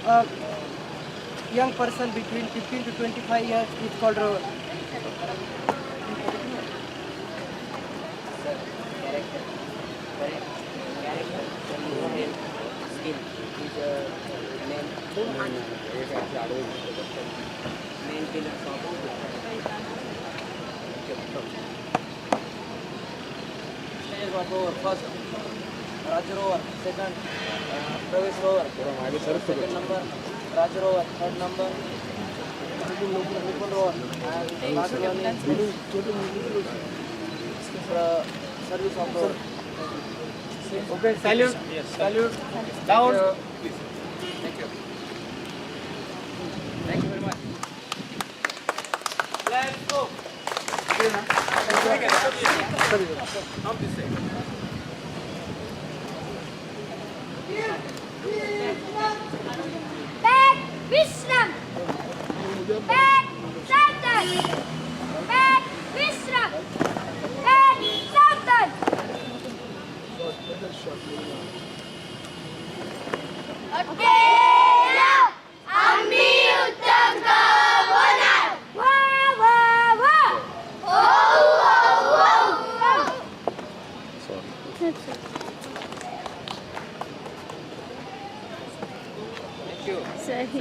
A young person between 15 to 25 years is called rower. Main pillar stage rower first, Raj rower second, Pravesh rower second number, Raj rower third number, Nipun rower, and last one is service of rower. Okay, salute. Yes. Salute. Down. Down. Please. Thank you. Thank you very much. Let's go. Come this side. Back Vishram. Back Southern. Back Vishram. Back Southern. Akela आम्ही उत्तम होणार. वा वा वा. हो हो हो. Thank you. सही.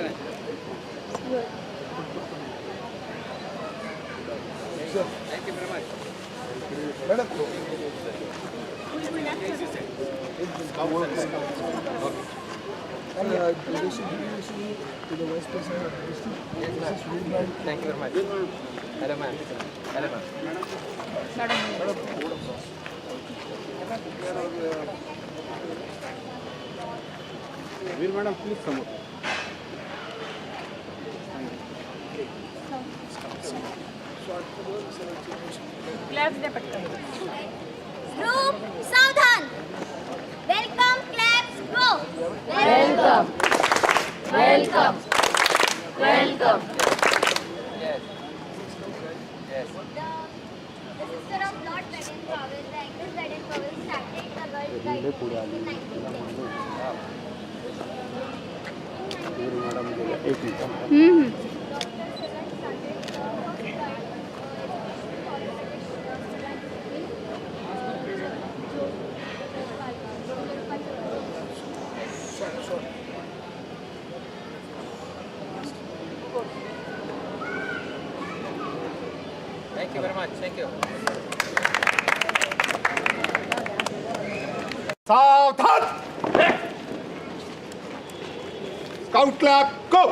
Thank you very much. Thank you very much. Hello, ma'am. Hello, ma'am. Madam, please come up. Group सावधान. Welcome claps go. Welcome. Welcome. Welcome. Yes. Yes. The sister of Lord Baden-Powell, the English Baden-Powell started the World Guide in 1910. Thank you very much. Thank you. Saavdhan! Scout clap, go!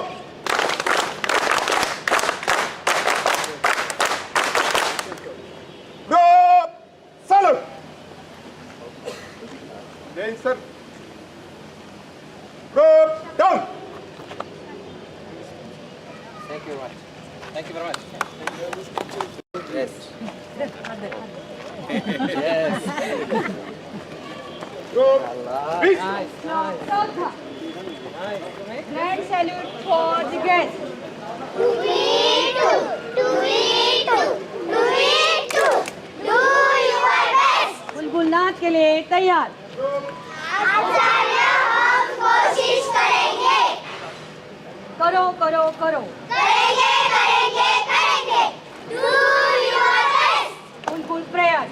Group, salute! Jai sir. Group, down! Thank you very much. Thank you very much. Yes. Yes. Group, peace! Nice. Grand salute for the guests. Do your best. बुलबुल नाच के लिए तैयार. आचार्य हम कोशिश करेंगे. करो करो करो. करेंगे करेंगे करेंगे. Do your best. बुलबुल प्रयास.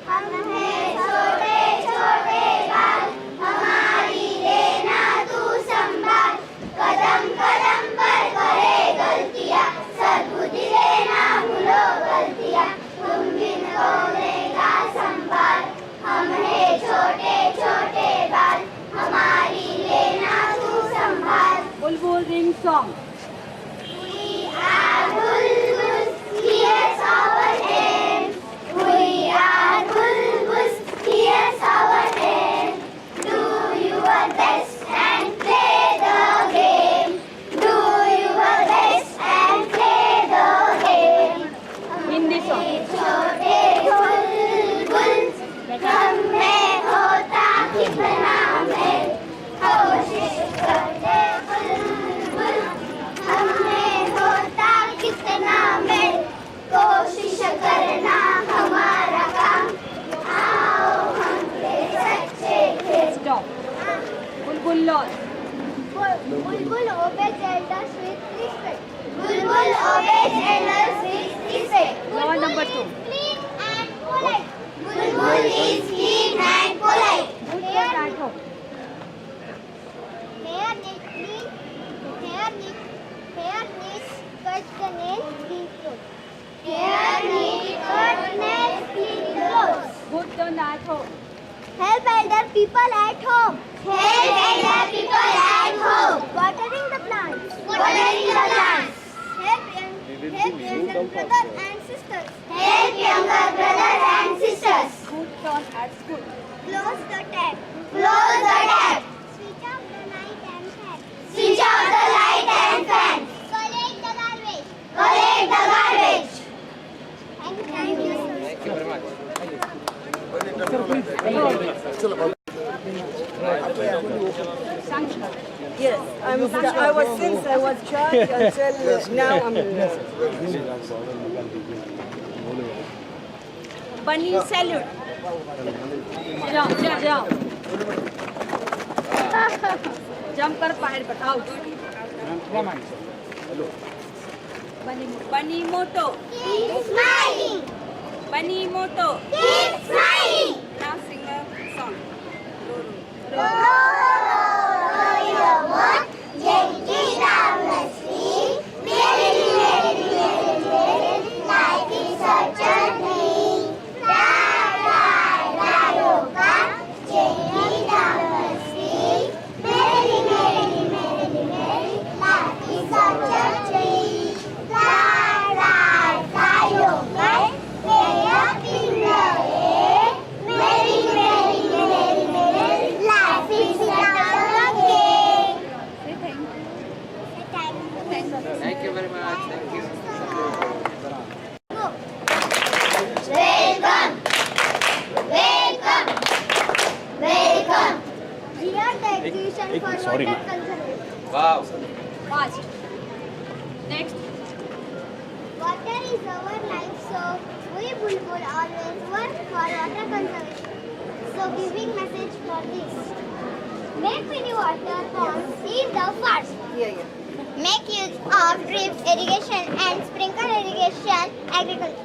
हम हैं छोटे छोटे बाल, हमारी लेना तू संभाल. कदम कदम पर करे गलतियाँ, सद्बुद्धि लेना भूलो गलतियाँ. तुम जिनको लेगा संभाल. हम हैं छोटे छोटे बाल, हमारी लेना तू संभाल. बुलबुल ring song. We are bulbuls, here's our name. We are bulbuls, here's our name. Do your best and play the game. Do your best and play the game. Hindi song. छोटे बुलबुल, हम में होता कितना है. कोशिश करते बुलबुल, Yours. Bulbul obeys elders with respect. Bulbul obeys elders with respect. Your number 2. Clean and polite. Bulbul is clean and polite. Good girl at home. Hair neatly, hair neat, cut the nails, clean clothes. Hair neat, cut nails, clean clothes. Good turn at home. Help elder people at home. Help elder people at home. Watering the plants. Watering the plants. Help younger brothers and sisters. Help younger brothers and sisters. Good turn at school. Close the tap. Close the tap. Switch off the light and fan. Switch off the light and fan. Collect the garbage. Collect the garbage. Thank you. Thank you very much. Yes, I was since I was child until now I'm. Bunny salute. Jump. Jump कर बाहर cut out. Bunny moto. Keep smiling. Bunny moto. Keep smiling. Now sing a song. Row your boat gently down the stream. Merrily, merrily, merrily, merrily, life is such a dream. Ride your boat gently down the stream. Merrily, merrily, merrily, merrily, life is such a dream. Fly your kite, way up in the air. Merrily, merrily, merrily, merrily, life is such a game. Say thank you. Thank you very much. Thank you. Welcome. Welcome. Welcome. Here the exhibition for water conservation. Wow. Fast. Next. Water is our life, so we Bulbul always work for water conservation. So giving message for this. Make mini water ponds is the first. Yeah. Make use of drip irrigation and sprinkle irrigation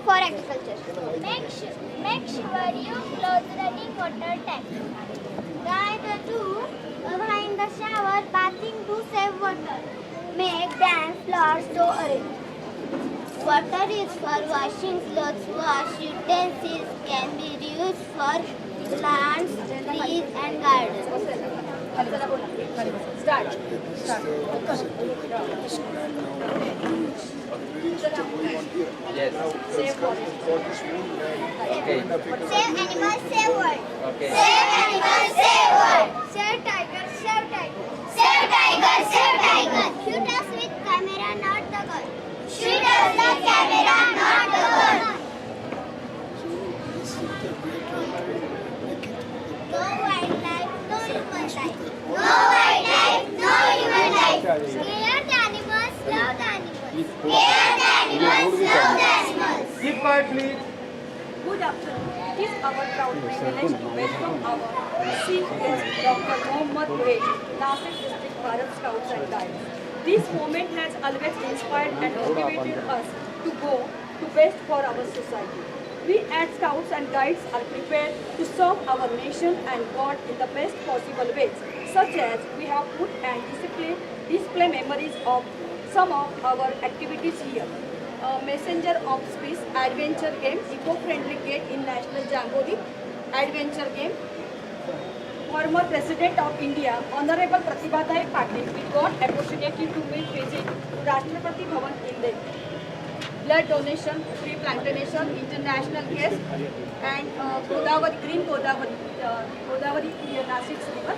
for agriculture. Make sure you close running water tap. Dry the tube behind the shower, bathing to save water. Make dams, floors to arrange. Water is for washing clothes, wash utensils, can be used for plants, trees and gardens. Start. Yes. Save water. Okay. Save animals, save world. Okay. Save animals, save world. Save tiger, save tiger. Save tiger, save tiger. Shoot us with camera, not the gun. Shoot us the camera, not the gun. No wildlife, no human life. No wildlife, no human life. Care the animals, love the animals. Care the animals, love the animals. Keep quiet, please. Good afternoon. It is our proud privilege to welcome our chief guest, Dr. Mohammad Quresh, Nashik District Bharat Scouts and Guides. This moment has always inspired and motivated us to go to best for our society. We as Scouts and Guides are prepared to serve our nation and God in the best possible ways, such as we have put and display memories of some of our activities here. Messenger of Peace adventure game, eco-friendly gate in National Jamboree adventure game. Former President of India, Honorable Pratibha Patil, we got opportunity to visit Rashtrapati Bhavan in Delhi. Blood donation, tree plantation, international guest, and Green Godavari, Nashik river,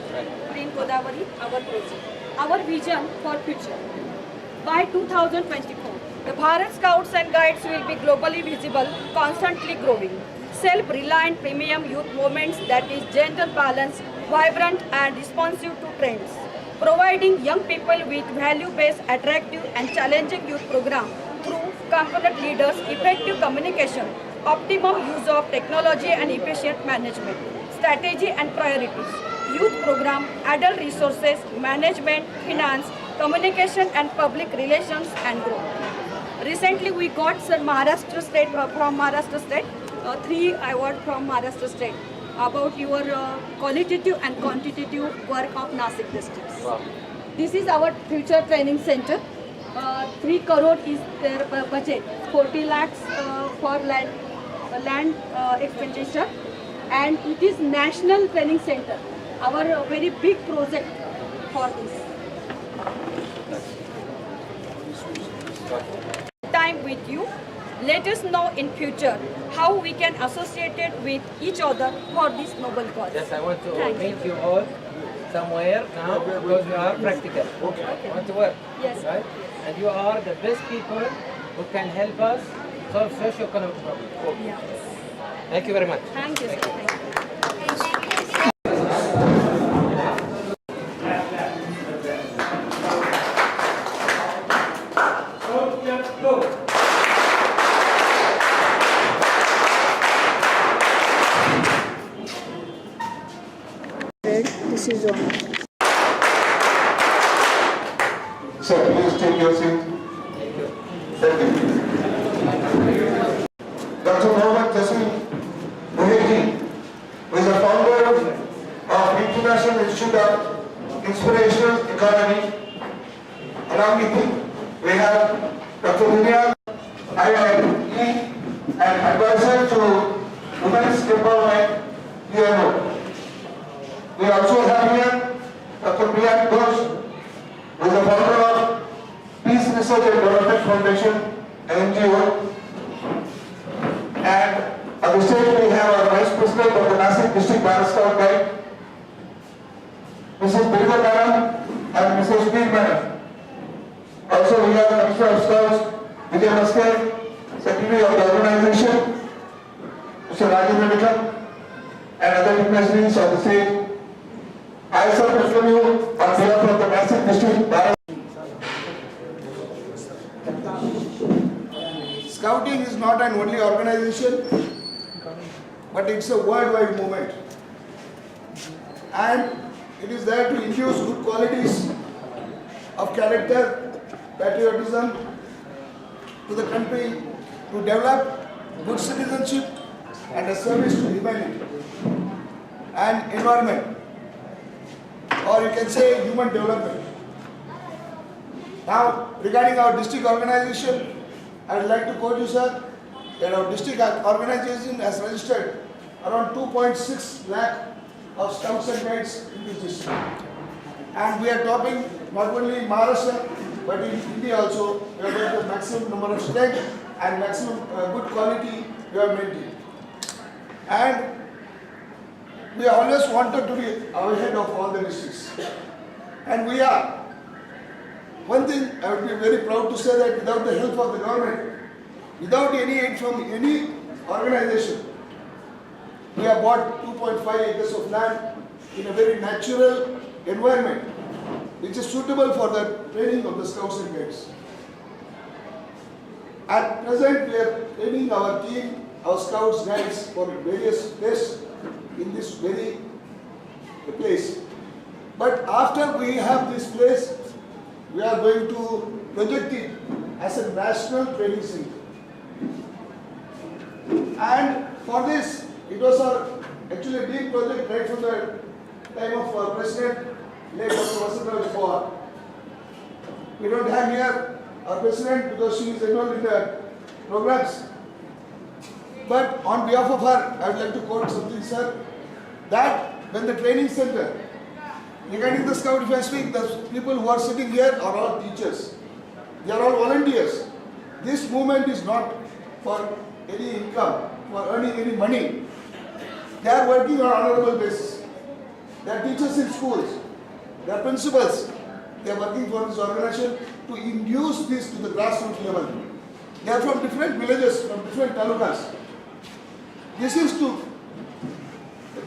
Green Godavari, our project. Our vision for future. By 2024, the Bharat Scouts and Guides will be globally visible, constantly growing. Self-reliant premium youth movements that is gender balanced, vibrant and responsive to trends. Providing young people with value-based, attractive and challenging youth program through component leaders, effective communication, optimum use of technology and efficient management, strategy and priorities. youth program, adult resources, management, finance, communication and public relations and growth. Recently we got from Maharashtra State, 3 award from Maharashtra State about your qualitative and quantitative work of Nashik districts. Wow. This is our future training center. 3 crore is their budget, 40 lakhs for land expenditure, and it is national training center. Our very big project for this. Time with you. Let us know in future how we can associate it with each other for this noble cause. Yes, I want to Thank meet you all somewhere now because you are practical. Okay. Want to work? Yes. Right? And you are the best people who can help us solve socio-economic problems. Yes. Thank you very much. Thank you, sir. Thank you. This is on. Sir, please take your seat. Thank you. Dr. Mohammed Jassim Muhiji, who is the founder of International Institute of Inspirational Economy. Along with him, we have Dr. Dunia, IIE, and advisor to Women's Empowerment, UNO. We also have here Dr. Priyank Ghosh, who is the founder of Peace Research and Development Foundation, NGO. And on the stage we have our Vice President of the Nashik District Bar Scout Guide, Mrs. Birga Madam and Mrs. Speed Madam. Also we have the Commissioner of Scouts, Vijay Maskar, Secretary of the organization, Mr. Rajendra Vikram, and other dignitaries on the stage. I also welcome you on behalf of the Nashik District Bar. Scouting is not an only organization, but it's a worldwide movement. And it is there to infuse good qualities of character, patriotism to the country, to develop good citizenship and a service to humanity and environment, or you can say human development. Now, regarding our district organization, I would like to quote you, sir, that our district organization has registered around 2.6 lakh of scouts and guides in this district. And we are topping not only in Maharashtra, but in India also. We are going to maximum number of strength and maximum good quality we are maintaining. And we always wanted to be ahead of all the districts. And we are. One thing I would be very proud to say that without the help of the government, without any aid from any organization, we have bought 2.5 acres of land in a very natural environment, which is suitable for the training of the scouts and guides. At present, we are training our team, our scouts, guides for various tests in this very place. But after we have this place, we are going to project it as a national training center. And for this, it was our actually a big project right from the time of our President, late Dr. Vasantraj Pawar. We don't have here our President because she is enrolled in the programs. But on behalf of her, I would like to quote something, sir, that when the training center, regarding the scout, if I speak, the people who are sitting here are all teachers. They are all volunteers. This movement is not for any income, for earning any money. They are working on honorable basis. They are teachers in schools. They are principals. They are working for this organization to induce this to the grassroots level. They are from different villages, from different talukas. This is to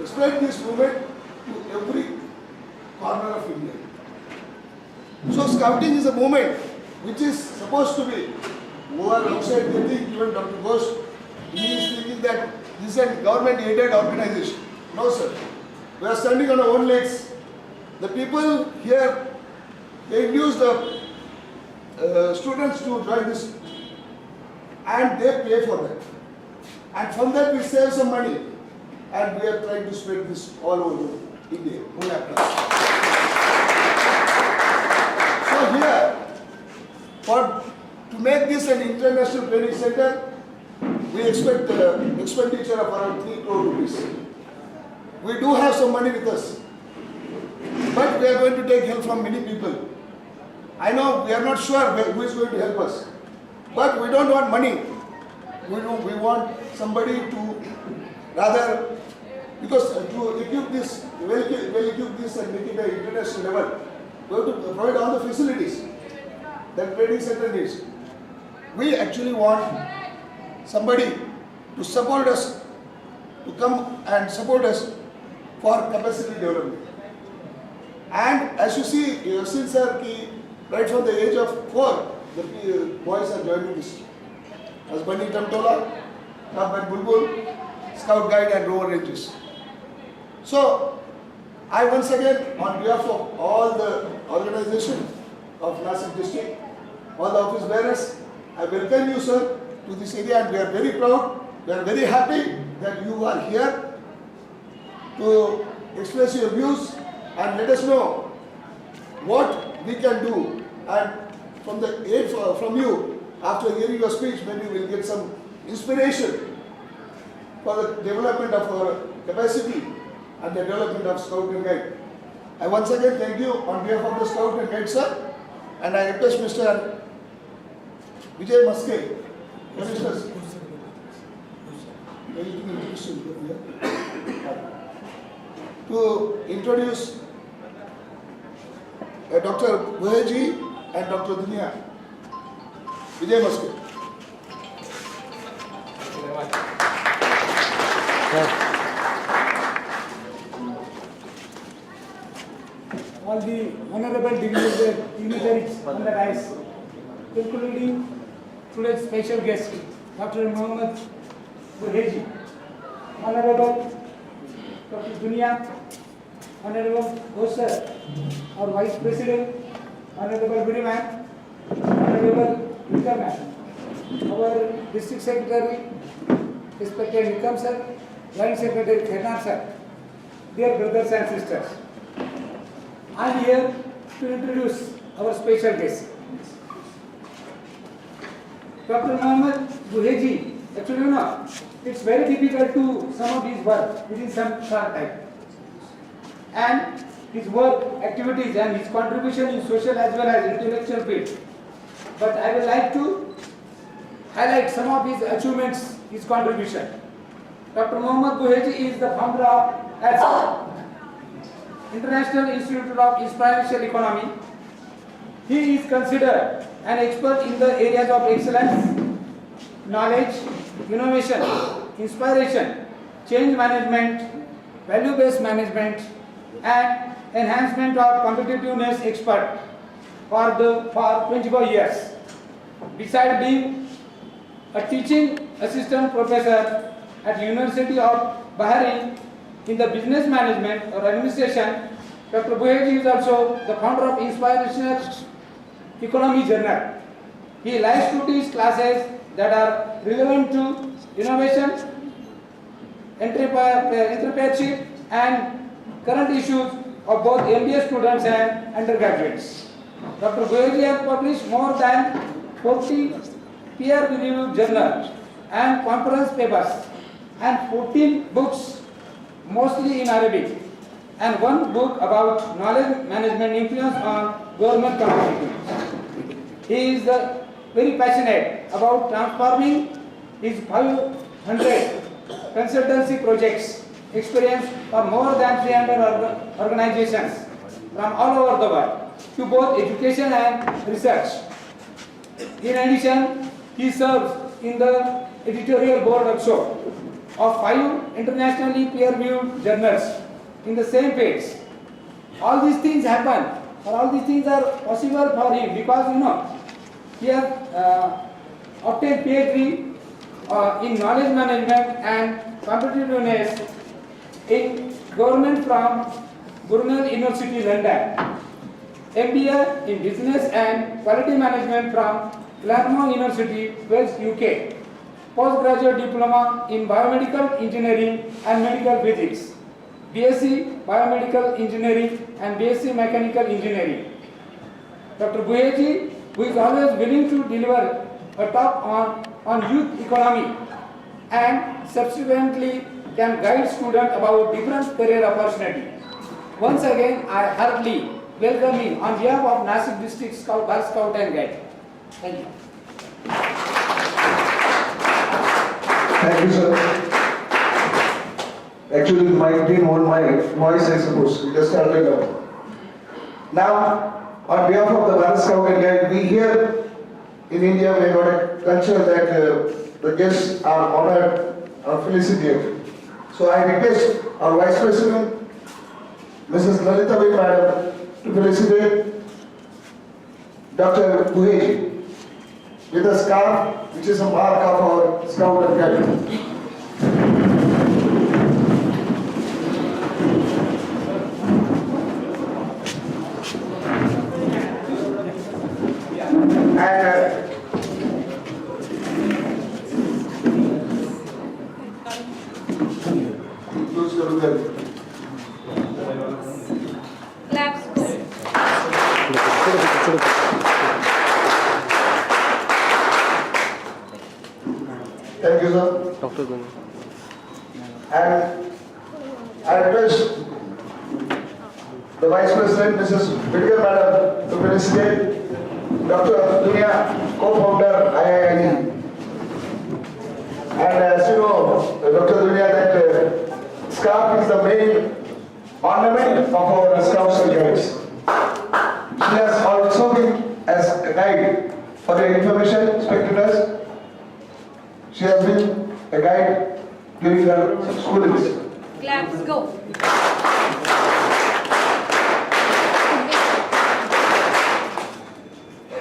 spread this movement to every corner of India. So scouting is a movement which is supposed to be more outside. They think even Dr. Ghosh, he is thinking that this is a government aided organization. No, sir. We are standing on our own legs. The people here, they induce the students to join this and they pay for that. And from that we save some money and we are trying to spread this all over India. So here, to make this an international training center, we expect expenditure of around 3 crore rupees. We do have some money with us, but we are going to take help from many people. I know we are not sure who is going to help us, but we don't want money. We want somebody to rather, because to equip this, well equip this and make it an international level, we have to provide all the facilities that training center needs. We actually want somebody to support us, to come and support us for capacity development. And as you see, since right from the age of 4, the boys are joining this. As Bunny Tamtola, Club and Bulbul, Scout Guide and Rover Rangers. So, I once again, on behalf of all the organization of Nashik district, all the office bearers, I welcome you, sir, to this area, and we are very proud, we are very happy that you are here to express your views and let us know what we can do. And from the aid from you, after hearing your speech, maybe we'll get some inspiration for the development of our capacity and the development of Scout and Guide. I once again thank you on behalf of the Scout and Guide, sir, and I request Mr. Vijay Maske, Commissioner, to introduce Dr. Buheji and Dr. Dunia. Vijay Maske. All the honorable dignitaries on the dais, including today's special guest, Dr. Mohammed Buheji, Honorable Dr. Dunia, Honorable Gosar, our Vice President, Honorable Buriman, Honorable Vikarman, our District Secretary, Inspector Nikam sir, Joint Secretary Khernar sir, dear brothers and sisters. I am here to introduce our special guest. Dr. Mohammed Buheji, actually you know, it's very difficult to sum up his work within some short time. And his work, activities and his contribution in social as well as intellectual field. But I would like to highlight some of his achievements, his contribution. Dr. Mohammed Buheji is the founder of ASA, International Institute of Inspirational Economy. He is considered an expert in the areas of excellence, knowledge, innovation, inspiration, change management, value-based management, and enhancement of competitiveness expert for 24 years. Besides being a teaching assistant professor at University of Bahrain in the business management or administration, Dr. Buheji is also the founder of Inspirational Economy Journal. He likes to teach classes that are relevant to innovation, entrepreneurship, and current issues of both MBA students and undergraduates. Dr. Buheji has published more than 40 peer-reviewed journals and conference papers and 14 books, mostly in Arabic, and one book about knowledge management influence on government communities. He is very passionate about transforming his 500 consultancy projects experience for more than 300 organizations from all over the world to both education and research. In addition, he serves in the editorial board also of 5 internationally peer-reviewed journals in the same page. All these things happen, or all these things are possible for him because he has obtained PhD in knowledge management and competitiveness in Government from Brunel University, London. MBA in Business and Quality Management from Claremont University, Wales, UK. Postgraduate Diploma in Biomedical Engineering and Medical Physics. BSc Biomedical Engineering and BSc Mechanical Engineering. Dr. Buheji, who is always willing to deliver a talk on youth economy and subsequently can guide students about different career opportunity. Once again, I heartily welcome him on behalf of Nashik District Scout, Girl Scout and Guide. Thank you. Thank you, sir. Actually, my team won my voice, I suppose. We just started now. Now, on behalf of the Girl Scout and Guide, we here in India, we got a culture that the guests are honored or felicitated. So I request our Vice President, Mrs. Lalita Bhai Madam, to felicitate Dr. Buheji with a scarf, which is a mark of our Scout and Guide. And Claps. thank you, sir. Dr. And I request the Vice President, Mrs. Vidya Madam, to felicitate Dr. Dunia, co-founder IIIT. And as you know, Dr. Dunia, that scarf is the main ornament of our Scouts and Guides. She has also been as a guide for the information spectators. She has been a guide during her schooling. Claps. Go.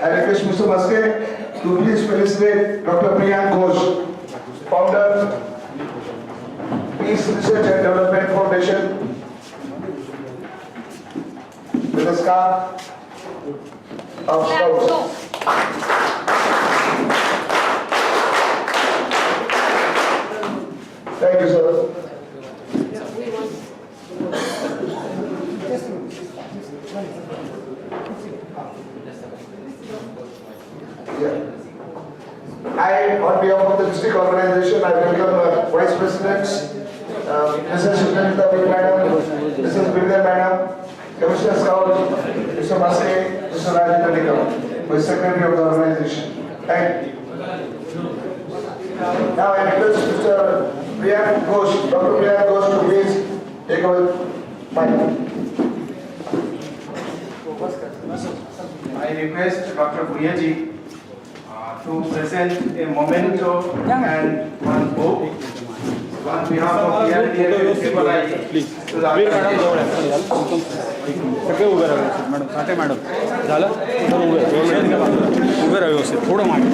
I request Mr. Maske to please felicitate Dr. Priyank Ghosh, founder, Peace Research and Development Foundation, with a scarf of Claps. Scouts. Go. Thank you, sir. I, on behalf of the district organization, I welcome Vice Presidents, Mrs. Shuklanita Bhai Madam, Mrs. Vidya Madam, Commissioner Scout, Mr. Maske, Mr. Rajendra Nikam, who is Secretary of the organization. Thank you. Now I request Mr. Priyank Ghosh, Dr. Priyank Ghosh to please take over mic. I request Dr. Buheji to present a memento and one book on behalf of the principal to the सगळे उभे राहा madam Sathe madam झालं तर उभे राहा व्यवस्थित थोडं मागे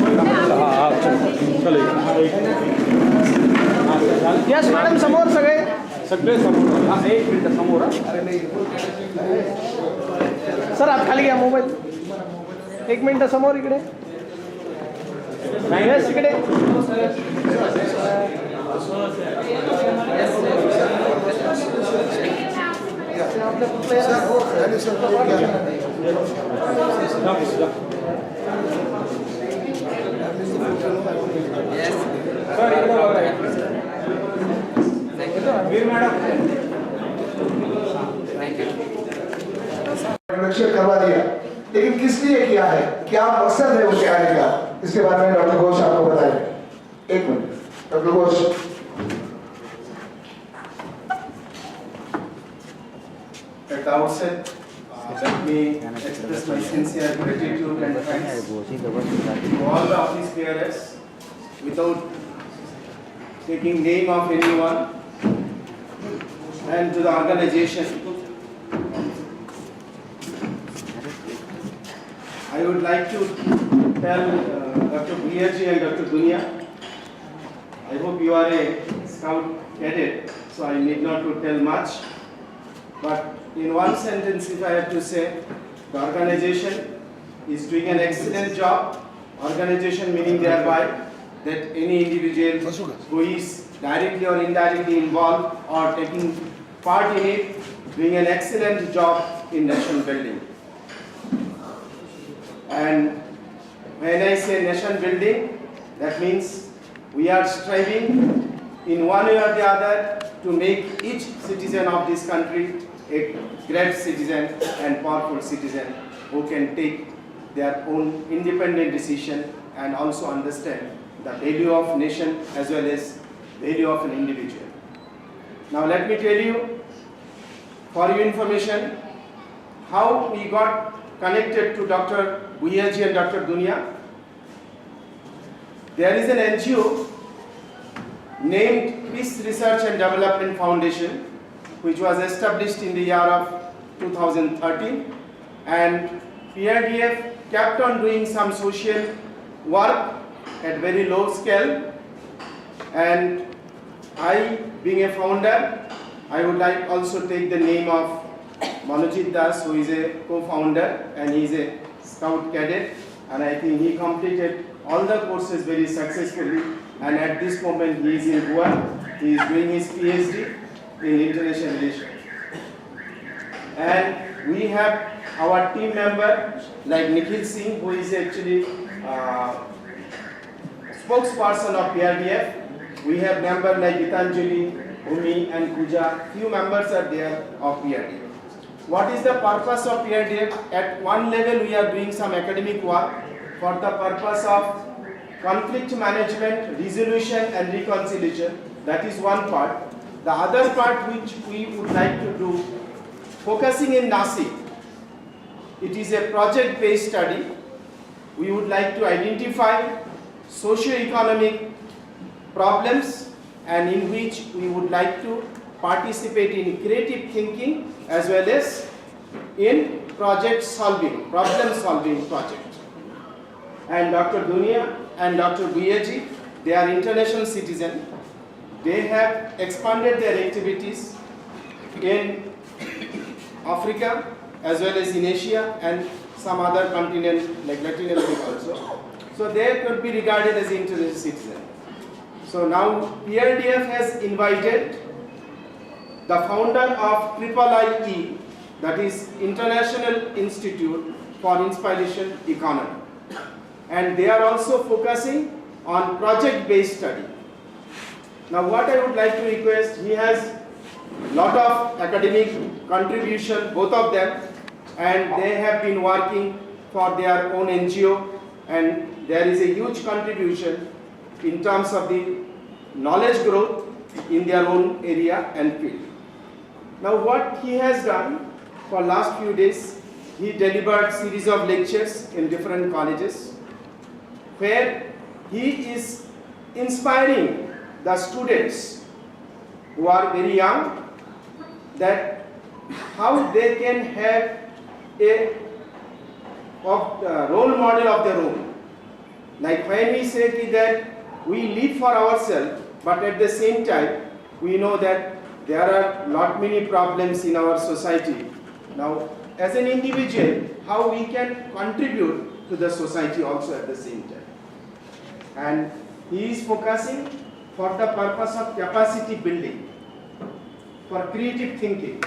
हां हां चल यस मॅडम समोर सगळे सगळे समोर हां एक मिनिट समोर सर आत खाली घ्या मोबाईल एक मिनिट समोर इकडे यस इकडे इंट्रोडक्शन करवा दिया, लेकिन किस लिए किया है, क्या मकसद है उसके आने का, इसके बारे में डॉक्टर घोष आपको बताएंगे। एक minute doctor Ghosh. At the outset, let me express my sincere gratitude and thanks to all the office bearers without taking name of anyone, and to the organization. I would like to tell Dr. Buheji and Dr. Dunia, I hope you are a scout cadet, so I need not to tell much. But in one sentence, if I have to say, the organization is doing an excellent job. Organization meaning thereby that any individual who is directly or indirectly involved or taking part in it, doing an excellent job in nation building. And when I say nation building, that means we are striving in one way or the other to make each citizen of this country a great citizen and powerful citizen who can take their own independent decision and also understand the value of nation as well as value of an individual. Now let me tell you, for your information, how we got connected to Dr. Bhuiaji and Dr. Dunia. There is an NGO named Peace Research and Development Foundation, which was established in the year of 2013, and PRDF kept on doing some social work at very low scale, and I, being a founder, I would like also take the name of Manojit Das, who is a co-founder and he is a scout cadet, and I think he completed all the courses very successfully, and at this moment he is in Goa. He is doing his PhD in international relations. And we have our team member like Nikhil Singh, who is actually spokesperson of PRDF. We have members like Gitanjali, Umi and Pooja. Few members are there of PRDF. What is the purpose of PRDF? At one level we are doing some academic work for the purpose of conflict management, resolution and reconciliation. That is one part. The other part which we would like to do, focusing in Nashik, it is a project-based study. We would like to identify socio-economic problems and in which we would like to participate in creative thinking as well as in project solving, problem solving project. And Dr. Dunia and Dr. Bhuiaji, they are international citizens. They have expanded their activities in Africa as well as in Asia and some other continent like Latin America also. So they could be regarded as international citizens. So now PRDF has invited the founder of IIIE, that is International Institute for Inspiration Economy. And they are also focusing on project-based study. Now what I would like to request, he has lot of academic contribution, both of them, and they have been working for their own NGO, and there is a huge contribution in terms of the knowledge growth in their own area and field. Now what he has done for last few days, he delivered series of lectures in different colleges where he is inspiring the students who are very young that how they can have a role model of their own. Like when we say that we live for ourselves, but at the same time we know that there are lot many problems in our society. Now as an individual, how we can contribute to the society also at the same time. And he is focusing for the purpose of capacity building, for creative thinking.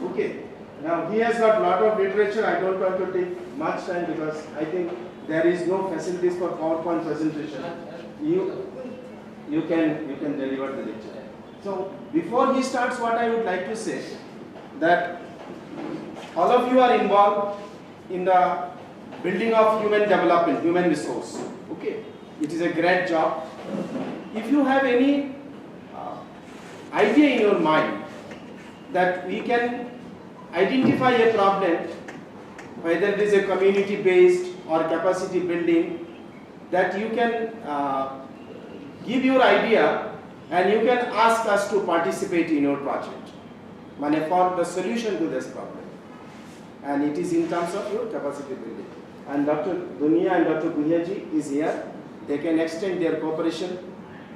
Okay. Now he has got lot of literature. I don't want to take much time because I think there is no facilities for PowerPoint presentation. You can deliver the lecture. So before he starts, what I would like to say that all of you are involved in the building of human development, human resource. Okay, it is a great job. If you have any idea in your mind that we can identify a problem, whether it is a community based or capacity building, that you can give your idea and you can ask us to participate in your project for the solution to this problem. And it is in terms of your capacity building. And Dr. Dunia and Dr. Bhuiaji is here. They can extend their cooperation,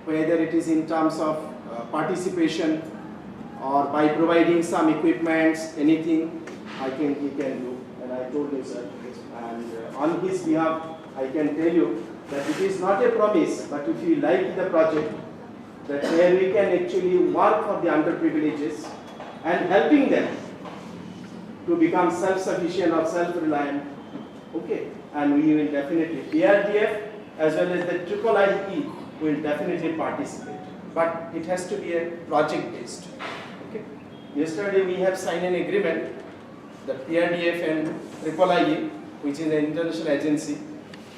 whether it is in terms of participation or by providing some equipments, anything he can do. And I told him, sir. And on his behalf, I can tell you that it is not a promise, but if you like the project, that where we can actually work for the underprivileged and helping them to become self-sufficient or self-reliant. Okay, and we will definitely, PRDF as well as the IIIE will definitely participate. But it has to be a project-based. Okay. Yesterday we have signed an agreement that PRDF and IIIE, which is an international agency,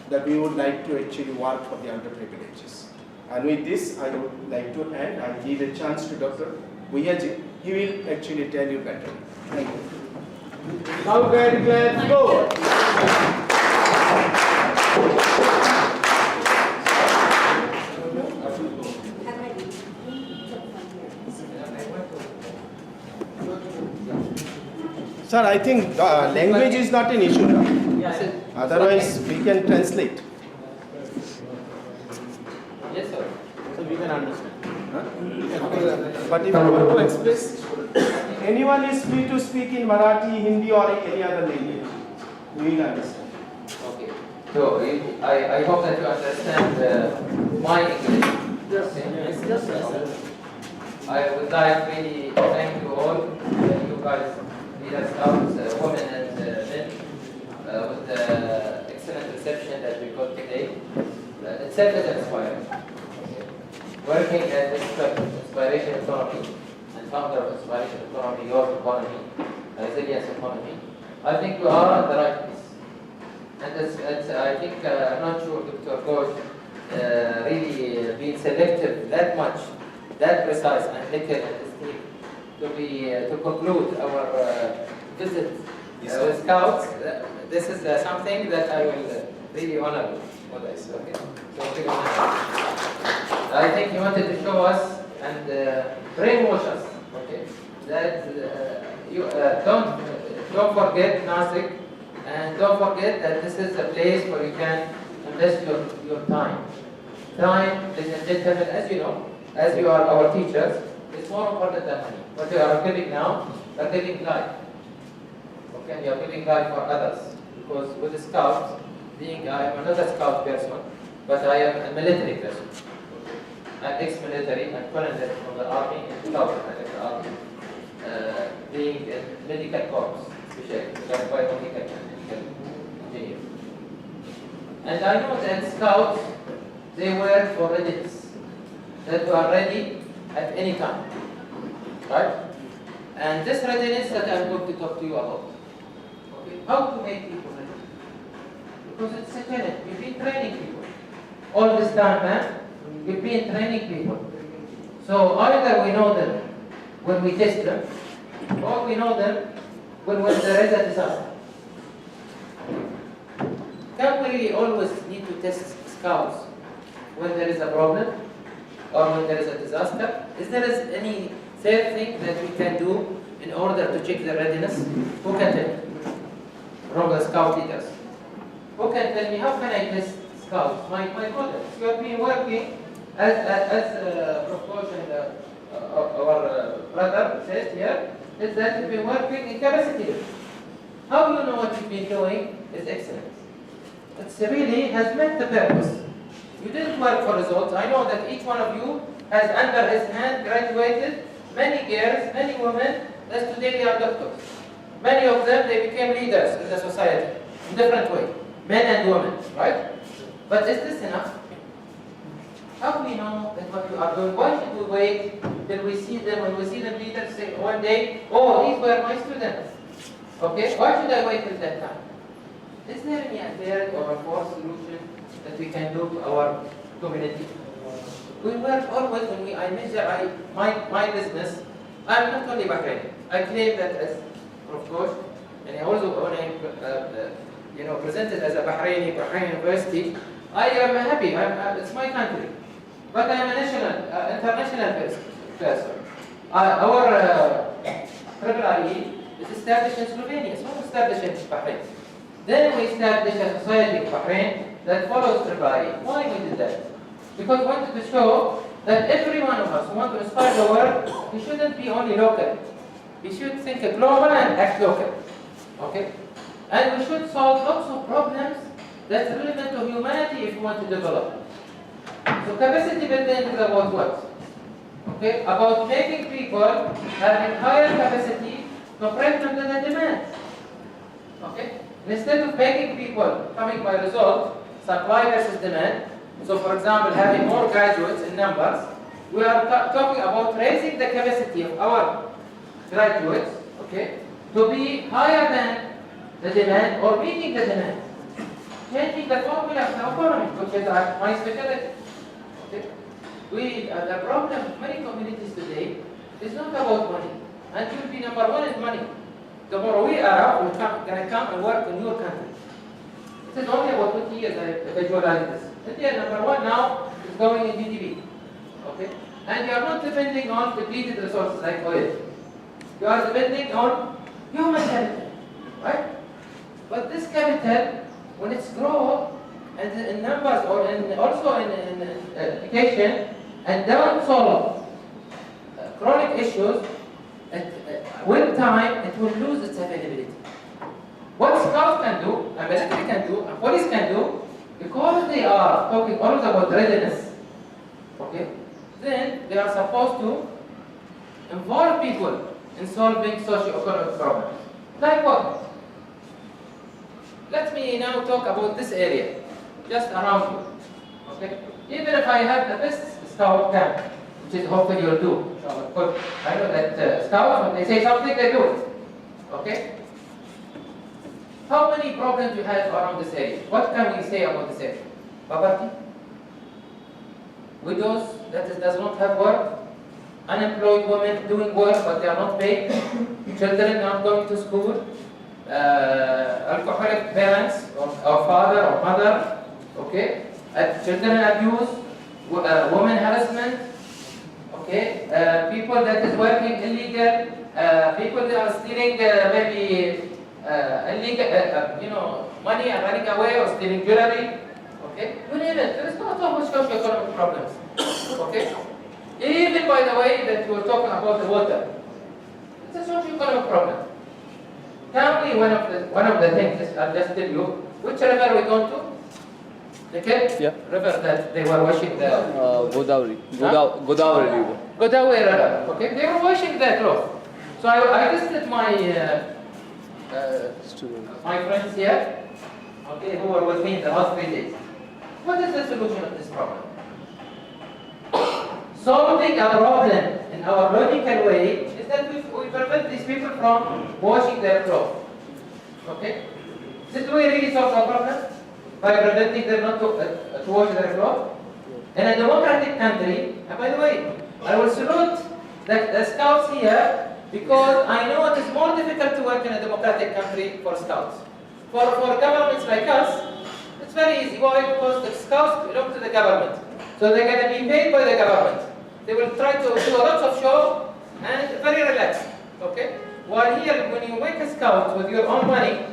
that we would like to actually work for the underprivileged. And with this, I would like to end and give a chance to Dr. Buyaji. He will actually tell you better. Thank you. Now, guys, let's go. Sir, I think language is not an issue. Yes. Otherwise, we can translate. Yes, sir. So we can understand. But if you want to express, anyone is free to speak in Marathi, Hindi or any other language. We will understand. Okay. So I hope that you understand my English. Yes. Yes. I would like really thank you all, you guys, leaders, scouts, women and men, with the excellent reception that we got today. Itself is inspiring. Working at this Inspiration Economy and founder of Inspiration Economy, your economy, resilience economy, I think we are on the right place. And I think, I'm not sure Dr. Ghosh really being selective that much, that precise and detailed and distinct to conclude our visit with scouts. This is something that I will really honor for this. Okay? So really I think he wanted to show us and brainwash us. Okay? That you don't forget Nashik, and don't forget that this is a place where you can invest your time. Time, ladies and gentlemen, as you know, as you are our teachers, is more important than money. What you are giving now, you are giving life. Okay, you are giving life for others. Because with the scouts, I am not a scout person, but I am a military person. I'm ex-military and colonel from the army in 2000, the army, being in medical corps, especially biomedical engineer. And I know that scouts, they work for readiness, that you are ready at any time, right? And this readiness that I'm going to talk to you about. Okay, how to make people ready? Because it's a challenge. You've been training people all this time, man. You've been training people. So either we know them when we test them, or we know them when there is a disaster. Can we really always need to test scouts when there is a problem or when there is a disaster? Is there any third thing that we can do in order to check the readiness? Who can tell me? From the scout leaders. Who can tell me how can I test scouts? My colleagues. You have been working as Prof. and our brother says here, is that you've been working in capacity building. How you know what you've been doing is excellent. It really has met the purpose. You didn't work for results. I know that each one of you has under his hand graduated many girls, many women, that today they are doctors. Many of them, they became leaders in the society in different ways, men and women, right? But is this enough? How do we know that what you are doing? Why should we wait till we see them, when we see them leaders say one day, oh, these were my students. Okay, why should I wait till that time? Is there any third or fourth solution that we can do to our community? We work always when I measure my business. I'm not only Bahrain. I claim that as Prof. Ghosh, and also when I presented as a Bahrain University, I am happy. It's my country, but I am a international person. Our IIIE is established in Slovenia. It's not established in Bahrain. Then we established a society in Bahrain that follows IIIE. Why we did that? Because we wanted to show that every one of us who want to inspire the world, he shouldn't be only local. We should think global and act local. Okay? And we should solve lots of problems that's relevant to humanity if we want to develop. So capacity building is about what? Okay? About making people having higher capacity compared to the demand. Okay? Instead of making people coming by result, supply versus demand. So for example, having more graduates in numbers, we are talking about raising the capacity of our graduates, okay, to be higher than the demand or meeting the demand. Changing the formula of the economy, which is my specialty. Okay? The problem of many communities today is not about money. And you will be number one in money. Tomorrow we are going to come and work in your country. It is only about 20 years I visualize this. India number one now is going in GDP. Okay? And you are not depending on depleted resources like oil. You are depending on human capital. Right? But this capital, when it's grown, and in numbers or also in education, and don't solve chronic issues, with time it will lose its availability. What scouts can do, and military can do, and police can do, because they are talking always about readiness, okay, then they are supposed to involve people in solving socio-economic problems. Like what? Let me now talk about this area, just around you. Okay? Even if I have the best scout camp, which is hopefully you'll do. But I know that scouts, when they say something, they do it. Okay? How many problems you have around this area? What can we say about this area? Poverty? Widows that does not have work? Unemployed women doing work but they are not paid? Children not going to school? Alcoholic parents or father or mother? Okay? Children abuse? Women harassment? Okay? People that is working illegal? People that are stealing maybe illegal, money and running away or stealing jewelry. Okay? You name it. There is not so much socio-economic problems. Okay? Even by the way that we were talking about the water, it's a socio-economic problem. Tell me one of the things I'll just tell you. Which river we going to? Okay? Yeah. River that they were washing the Godavari. Huh? Godavari river. Godavari river. Okay? They were washing their clothes. So I visited my friends here, okay, who were with me in the last 3 days. What is the solution of this problem? Solving a problem in our logical way is that we prevent these people from washing their clothes. Okay? Did we really solve the problem? By preventing them not to wash their clothes? In a democratic country, and by the way, I will salute the scouts here, because I know it is more difficult to work in a democratic country for scouts. For governments like us, it's very easy. Why? Because the scouts belong to the government. So they're going to be paid by the government. They will try to do a lot of show and very relaxed. Okay? While here, when you make a scout with your own money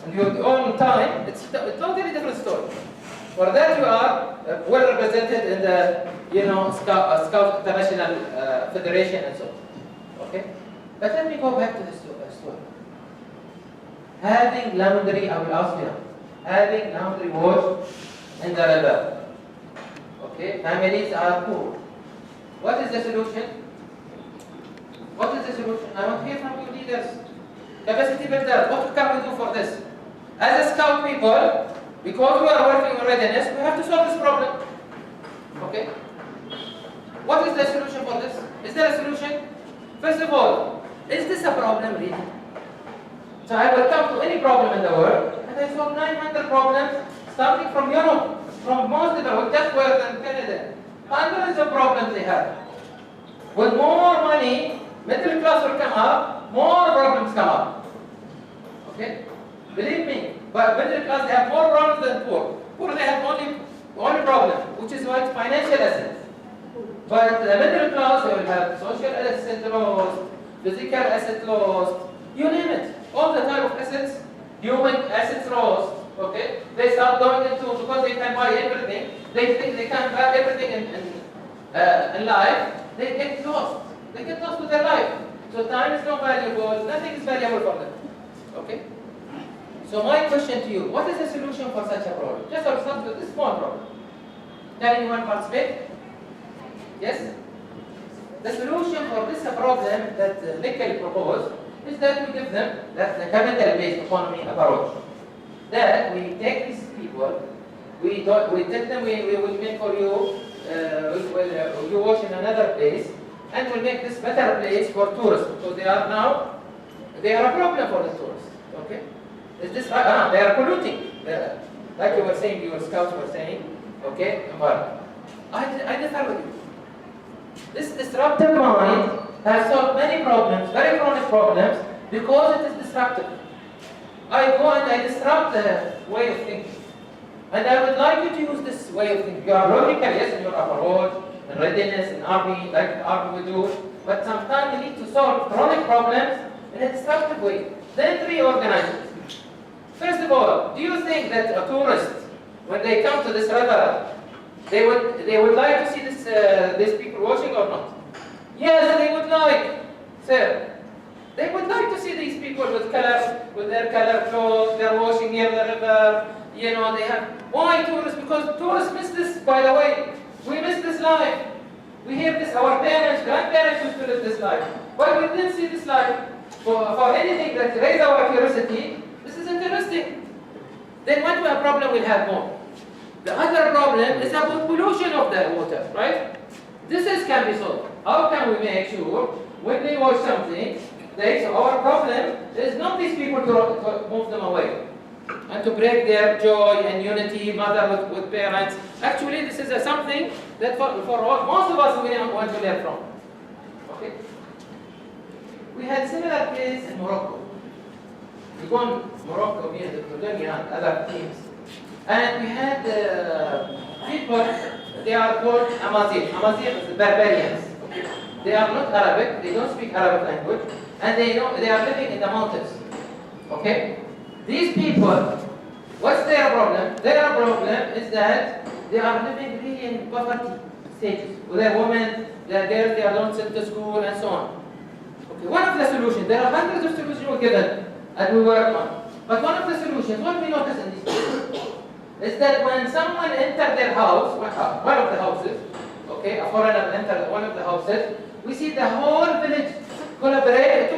and your own time, it's a totally different story. For that you are well represented in the Scout International Federation and so on. Okay? But let me go back to the story. Having laundry, I will ask you now, having laundry wash in the river. Okay, families are poor. What is the solution? What is the solution? I want to hear from you leaders, capacity builders. What can we do for this? As a scout people, because we are working on readiness, we have to solve this problem. Okay? What is the solution for this? Is there a solution? First of all, is this a problem really? So I will come to any problem in the world, and I solve 900 problems starting from Europe, from most developed, just worse than Canada. Hundreds of problems they have. With more money, middle class will come up, more problems come up. Okay? Believe me, but middle class they have more problems than poor. Poor they have only problem, which is what financial assets. But the middle class they will have social asset lost, physical asset lost, you name it. All the type of assets, human assets lost. Okay? They start going into, because they can buy everything, they think they can buy everything in life, they get lost. They get lost with their life. So time is not valuable, nothing is valuable for them. Okay? So my question to you, what is the solution for such a problem? Just I'll start with this small problem. Can anyone participate? Yes? The solution for this problem that Nickel proposed is that we give them that the capital-based economy approach. That we take these people, we tell them we will make for you, you work in another place, and we'll make this better place for tourists. So they are a problem for the tourists. Okay? Is this right? They are polluting. Like you were saying, your scouts were saying, okay, environment. I differ with you. This disruptive mind has solved many problems, very chronic problems, because it is disruptive. I go and I disrupt the way of thinking. And I would like you to use this way of thinking. You are logical, yes, in your approach, and readiness, and army, like the army will do, but sometimes you need to solve chronic problems in a disruptive way. Then reorganize it. First of all, do you think that a tourist, when they come to this river, they would like to see these people washing or not? Yes, they would like, sir. They would like to see these people with their color clothes, they're washing near the river, you know, they have. Why tourists? Because tourists miss this, by the way. We miss this life. We hear this, our parents, grandparents used to live this life. But we didn't see this life. For anything that raises our curiosity, this is interesting. Then what problem we'll have more? The other problem is about pollution of the water, right? This can be solved. How can we make sure when they watch something, so our problem is not these people to move them away and to break their joy and unity, mother with parents. Actually, this is something that for most of us we want to learn from. Okay? We had similar case in Morocco. We go to Morocco, me and the Jordanian and other teams, and we had people, they are called Amazigh. Amazigh is the barbarians. They are not Arabic, they don't speak Arabic language, and they are living in the mountains. Okay? These people, what's their problem? Their problem is that they are living really in poverty stages. Their women, their girls, they don't send to school and so on. Okay, one of the solutions, there are hundreds of solutions we given and we work on. But one of the solutions, what we notice in these people, is that when someone enters their house, one of the houses, okay, a foreigner enters one of the houses, we see the whole village collaborate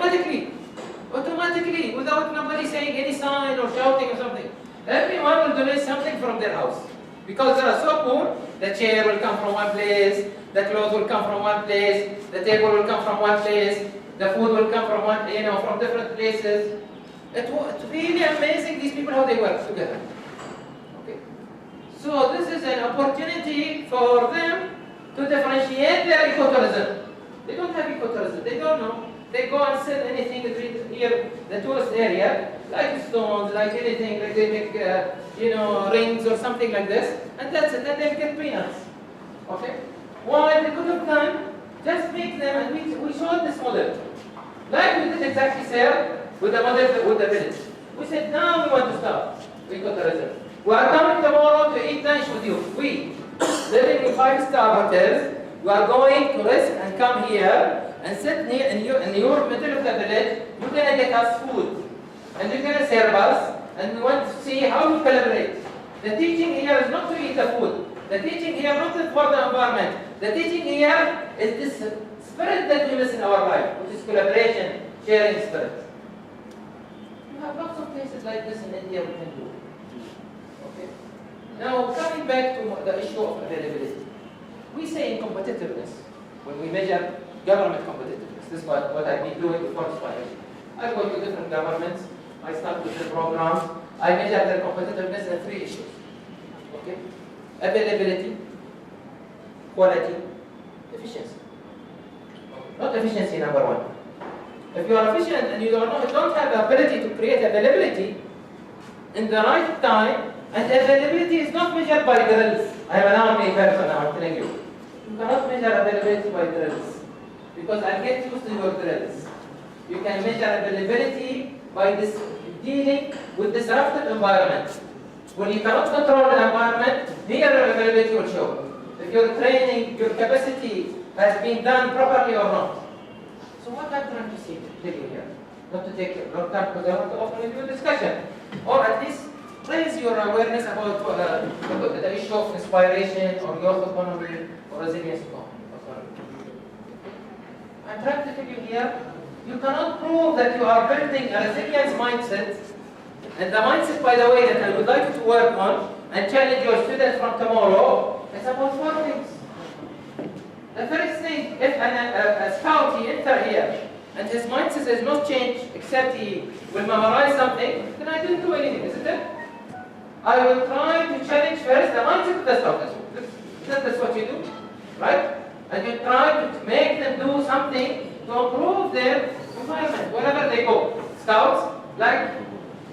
automatically, without nobody saying any sign or shouting or something. Everyone will donate something from their house. Because they are so poor, the chair will come from one place, the clothes will come from one place, the table will come from one place, the food will come from from different places. It's really amazing, these people, how they work together. Okay. So this is an opportunity for them to differentiate their ecotourism. They don't have ecotourism, they don't know. They go and sell anything here, the tourist area, like stones, like anything, like they make, rings or something like this, and that's it, then they get peanuts. Okay? Why? They could have done, just make them, and we showed this model. Like we did exactly, sir, with the model with the village. We said, now we want to start ecotourism. We are coming tomorrow to eat lunch with you. We, living in 5-star hotels, we are going to rest and come here and sit near in your middle of the village. You're going to get us food. And you're going to serve us. And we want to see how we collaborate. The teaching here is not to eat the food. The teaching here not for the environment. The teaching here is this spirit that we miss in our life, which is collaboration, sharing spirit. You have lots of places like this in India we can do. Okay? Now, coming back to the issue of availability. We say in competitiveness, when we measure government competitiveness, this is what I've been doing before this one. I go to different governments, I start with the programs, I measure their competitiveness in 3 issues. Okay? Availability, quality, efficiency. Not efficiency number 1. If you are efficient and you don't have the ability to create availability in the right time, and availability is not measured by drills. I am an army person now, I'm telling you. You cannot measure availability by drills. Because I'll get used to your drills. You can measure availability by this dealing with disruptive environment. When you cannot control the environment, here availability will show. If your training, your capacity has been done properly or not. So what I'm trying to say, tell you here, not to take a long time because I want to open with you a discussion, or at least raise your awareness about the issue of inspiration or youth economy or resilience economy. I'm trying to tell you here, you cannot prove that you are building a resilience mindset, and the mindset, by the way, that I would like you to work on and challenge your students from tomorrow is about 4 things. The first thing, if a scout he enter here and his mindset has not changed except he will memorize something, then I didn't do anything, isn't it? I will try to challenge first the mindset of the scout. That's what you do, right? And you try to make them do something to improve their environment wherever they go. Scouts, like,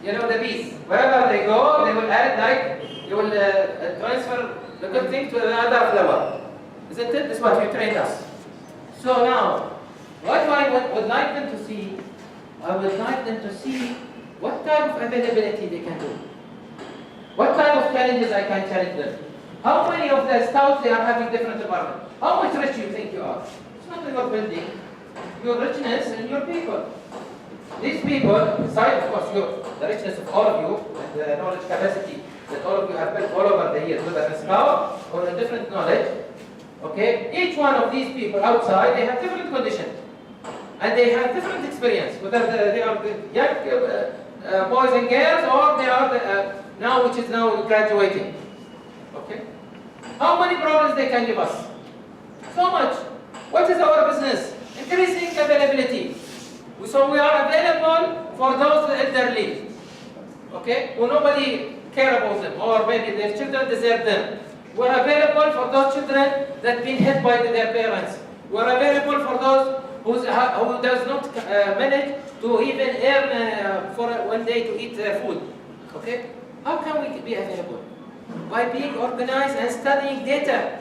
you know, the bees. Wherever they go, they will add, like, you will transfer the good thing to another flower. Isn't it? That's what you trained us. So now, what I would like them to see, I would like them to see what type of availability they can do. What type of challenges I can challenge them. How many of the scouts they are having different environment? How much rich you think you are? It's not your building, your richness and your people. These people, besides of course the richness of all of you and the knowledge capacity that all of you have built all over the years, whether as a scout or a different knowledge, okay? Each one of these people outside, they have different conditions. And they have different experience, whether they are the young boys and girls or they are now, which is now graduating. Okay? How many problems they can give us? So much. What is our business? Increasing availability. So we are available for those elderly, okay, who nobody care about them, or maybe their children deserve them. We are available for those children that have been hit by their parents. We are available for those who does not manage to even earn for one day to eat their food. Okay? How can we be available? By being organized and studying data.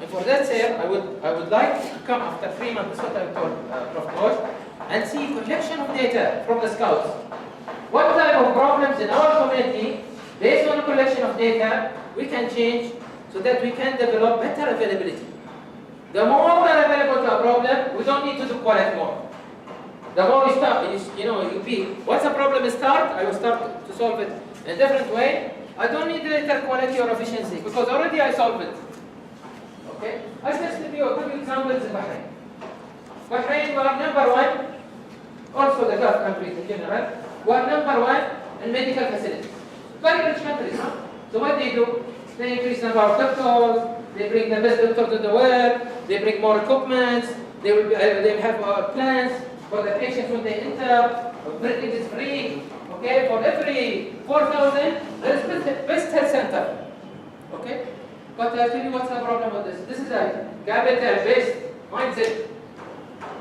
And for that, sir, I would like to come after 3 months, that's what I told Prof. George, and see collection of data from the scouts. What type of problems in our community, based on a collection of data, we can change so that we can develop better availability. The more we are available to a problem, we don't need to do quality more. The more we start, once a problem is start, I will start to solve it in a different way. I don't need later quality or efficiency because already I solved it. Okay? I just give you a couple examples in Bahrain. Bahrain, we are number 1, also the Gulf countries in general, we are number 1 in medical facilities. Very rich countries, huh? So what they do? They increase the number of doctors, they bring the best doctors to the world, they bring more equipment, they will have plans for the patients when they enter, everything is free. Okay, for every 4,000, there is best health center. Okay, but I'll tell you what's the problem with this. This is a capital-based mindset.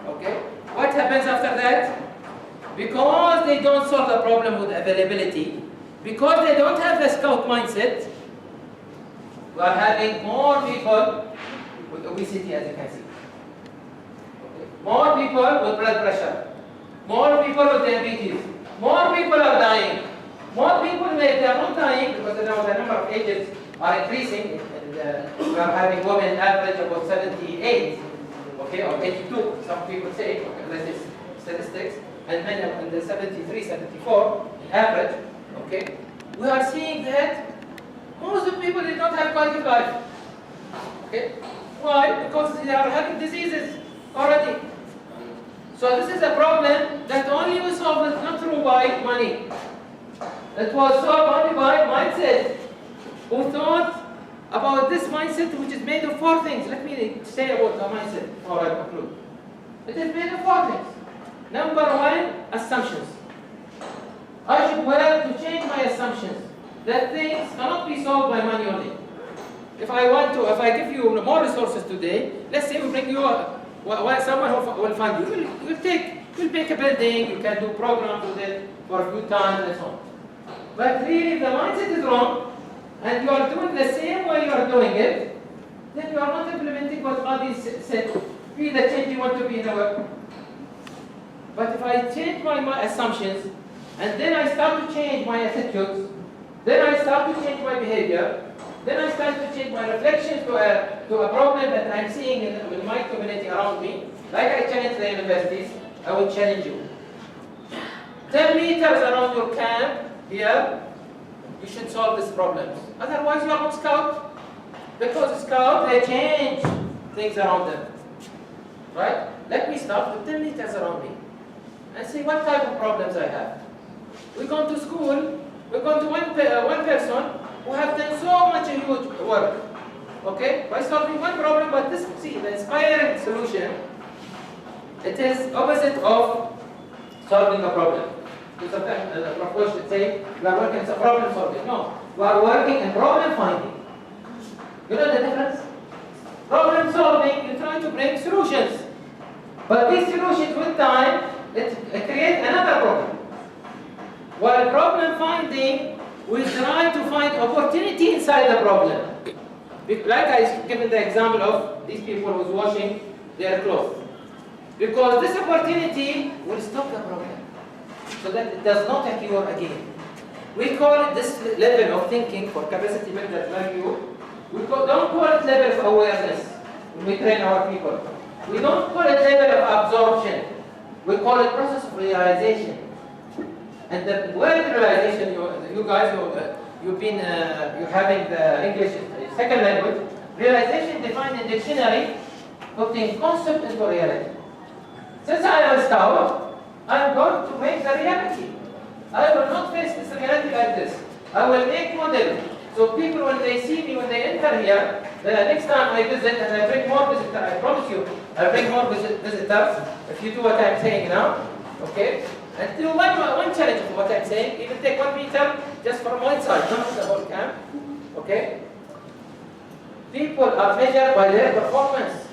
Okay, what happens after that? Because they don't solve the problem with availability, because they don't have the scout mindset, we are having more people with obesity, as you can see. Okay. More people with blood pressure, more people with diabetes. More people are dying. More people, they are not dying because now the number of ages are increasing. And, we are having women average about 78, okay, or 82. Some people say, okay, this is statistics, and men in the 73, 74 average. Okay, we are seeing that most of the people did not have quality of life. Okay, why? Because they are having diseases already. So this is a problem that only we solve it not through by money. It was solved only by mindset. Who thought about this mindset, which is made of 4 things. Let me say about the mindset before I conclude. It is made of 4 things. Number 1, assumptions. I should learn to change my assumptions. That things cannot be solved by money only. If I give you more resources today, let's say we bring you someone who will fund you, you'll make a building, you can do programs with it for a few times and so on. But really, if the mindset is wrong, and you are doing the same way you are doing it, then you are not implementing what Adi said, be the change you want to be in the world. But if I change my assumptions, and then I start to change my attitudes, then I start to change my behavior, Then I start to change my reflection to a problem that I'm seeing in my community around me. Like I challenge the universities, I will challenge you. 10 meters around your camp here, you should solve these problems. Otherwise, you are not scout. Because scout, they change things around them. Right? Let me start with 10 meters around me and see what type of problems I have. We go to school, we go to one person who have done so much huge work. Okay? By solving one problem, but this, see, the inspiring solution, it is opposite of solving a problem. So sometimes the professor should say, you are working on problem solving. No, you are working in problem finding. You know the difference? Problem solving, you try to bring solutions. But these solutions with time, it creates another problem. While problem finding, we try to find opportunity inside the problem. Like I given the example of these people who's washing their clothes. Because this opportunity will stop the problem, so that it does not occur again. We call it this level of thinking for capacity builders like you. Don't call it level of awareness when we train our people. We don't call it level of absorption. We call it process of realization. And the word realization, you guys, you've been you're having the English second language. Realization defined in dictionary, putting concept into reality. Since I am a scout, I am going to make the reality. I will not face this reality like this. I will make model. So people, when they see me, when they enter here, the next time I visit and I bring more visitors, I promise you, I bring more visitors. If you do what I'm saying now, okay? And do one challenge of what I'm saying, even take 1 meter just from one side, not the whole camp, okay? People are measured by their performance.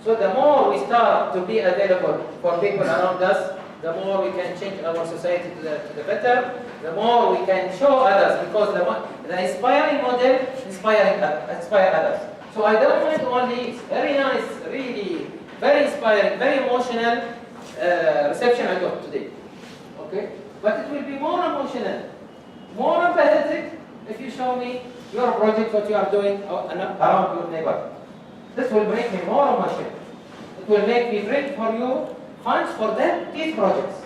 So the more we start to be available for people around us, the more we can change our society to the better, the more we can show others, because the inspiring model inspire others. So I don't want only very nice, really very inspiring, very emotional reception I got today. Okay? But it will be more emotional, more empathetic if you show me your project, what you are doing around your neighbor. This will make me more emotional. It will make me bring for you funds for these projects.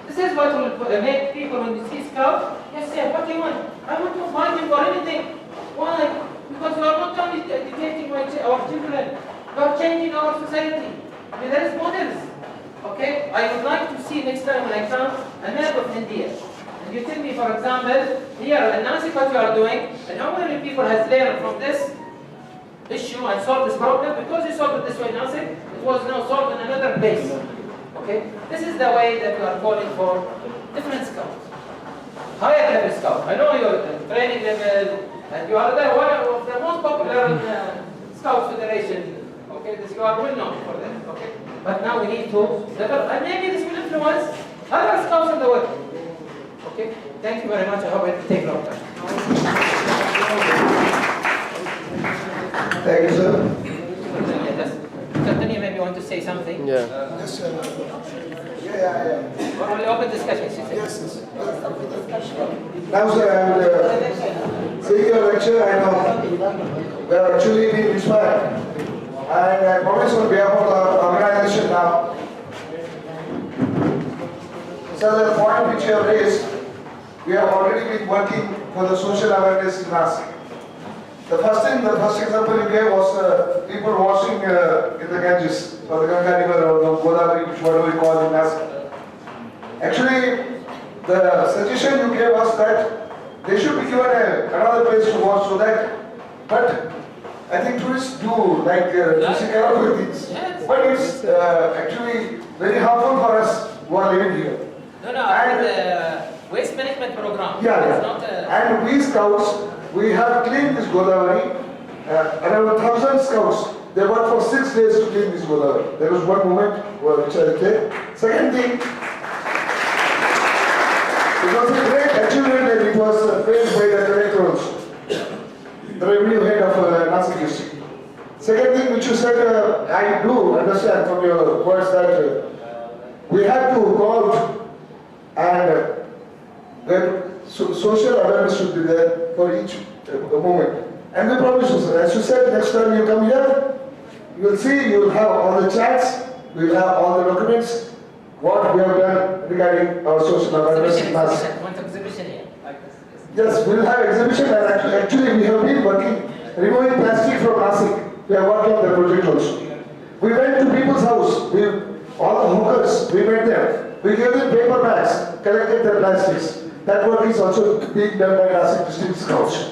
This is what will make people, when you see scouts, yes, say, what do you want? I want to find you for anything. Why? Because you are not only educating our children, you are changing our society. I mean, there is models. Okay? I would like to see next time when I come a map of India. And you tell me, for example, here in Nashik what you are doing, and how many people has learned from this issue and solved this problem? Because you solved it this way in Nashik, it was now solved in another place. Okay? This is the way that we are calling for different scouts. Higher level scouts. I know your training level, and you are one of the most popular Scout Federation. Okay? This, you are well known for that. Okay? But now we need to develop, and maybe this will influence other scouts in the world. Okay? Thank you very much. I hope it will take long time. Thank you, sir. Certainly, maybe you want to say something? Yes, sir. Yeah. Or only open discussion, she said. Yes. Now, sir, I will see your lecture. I know we are actually being inspired. And I promise on behalf of the organization now. So the point which you have raised, we have already been working for the social awareness in Nashik. The first example you gave was people washing in the Ganges, or the Ganga River, or the Godavari, whatever we call it in Nashik. Actually, the suggestion you gave was that they should be given another place to wash, so that, but I think tourists do like physical things. Yes. But it's actually very harmful for us who are living here. No, And the waste management program. yeah. It's not And we scouts, we have cleaned this Godavari. Around 1,000 scouts, they worked for 6 days to clean this Godavari. There was one moment which I did. Second thing, it was a great achievement and it was praised by the directors, the revenue head of Nashik district. Second thing which you said, I do understand from your words that we have to go out and social awareness should be there for each moment. And we promise you, sir, as you said, next time you come here, you will see, you will have all the chats, we will have all the documents, what we have done regarding our social awareness. Want exhibition here? Like this. Yes, we will have exhibition, and actually we have been working, removing plastic from Nashik. We are working on the project also. We went to people's house, all the hawkers, we met them. We gave them paper bags, collected their plastics. That work is also being done by Nashik District Scouts.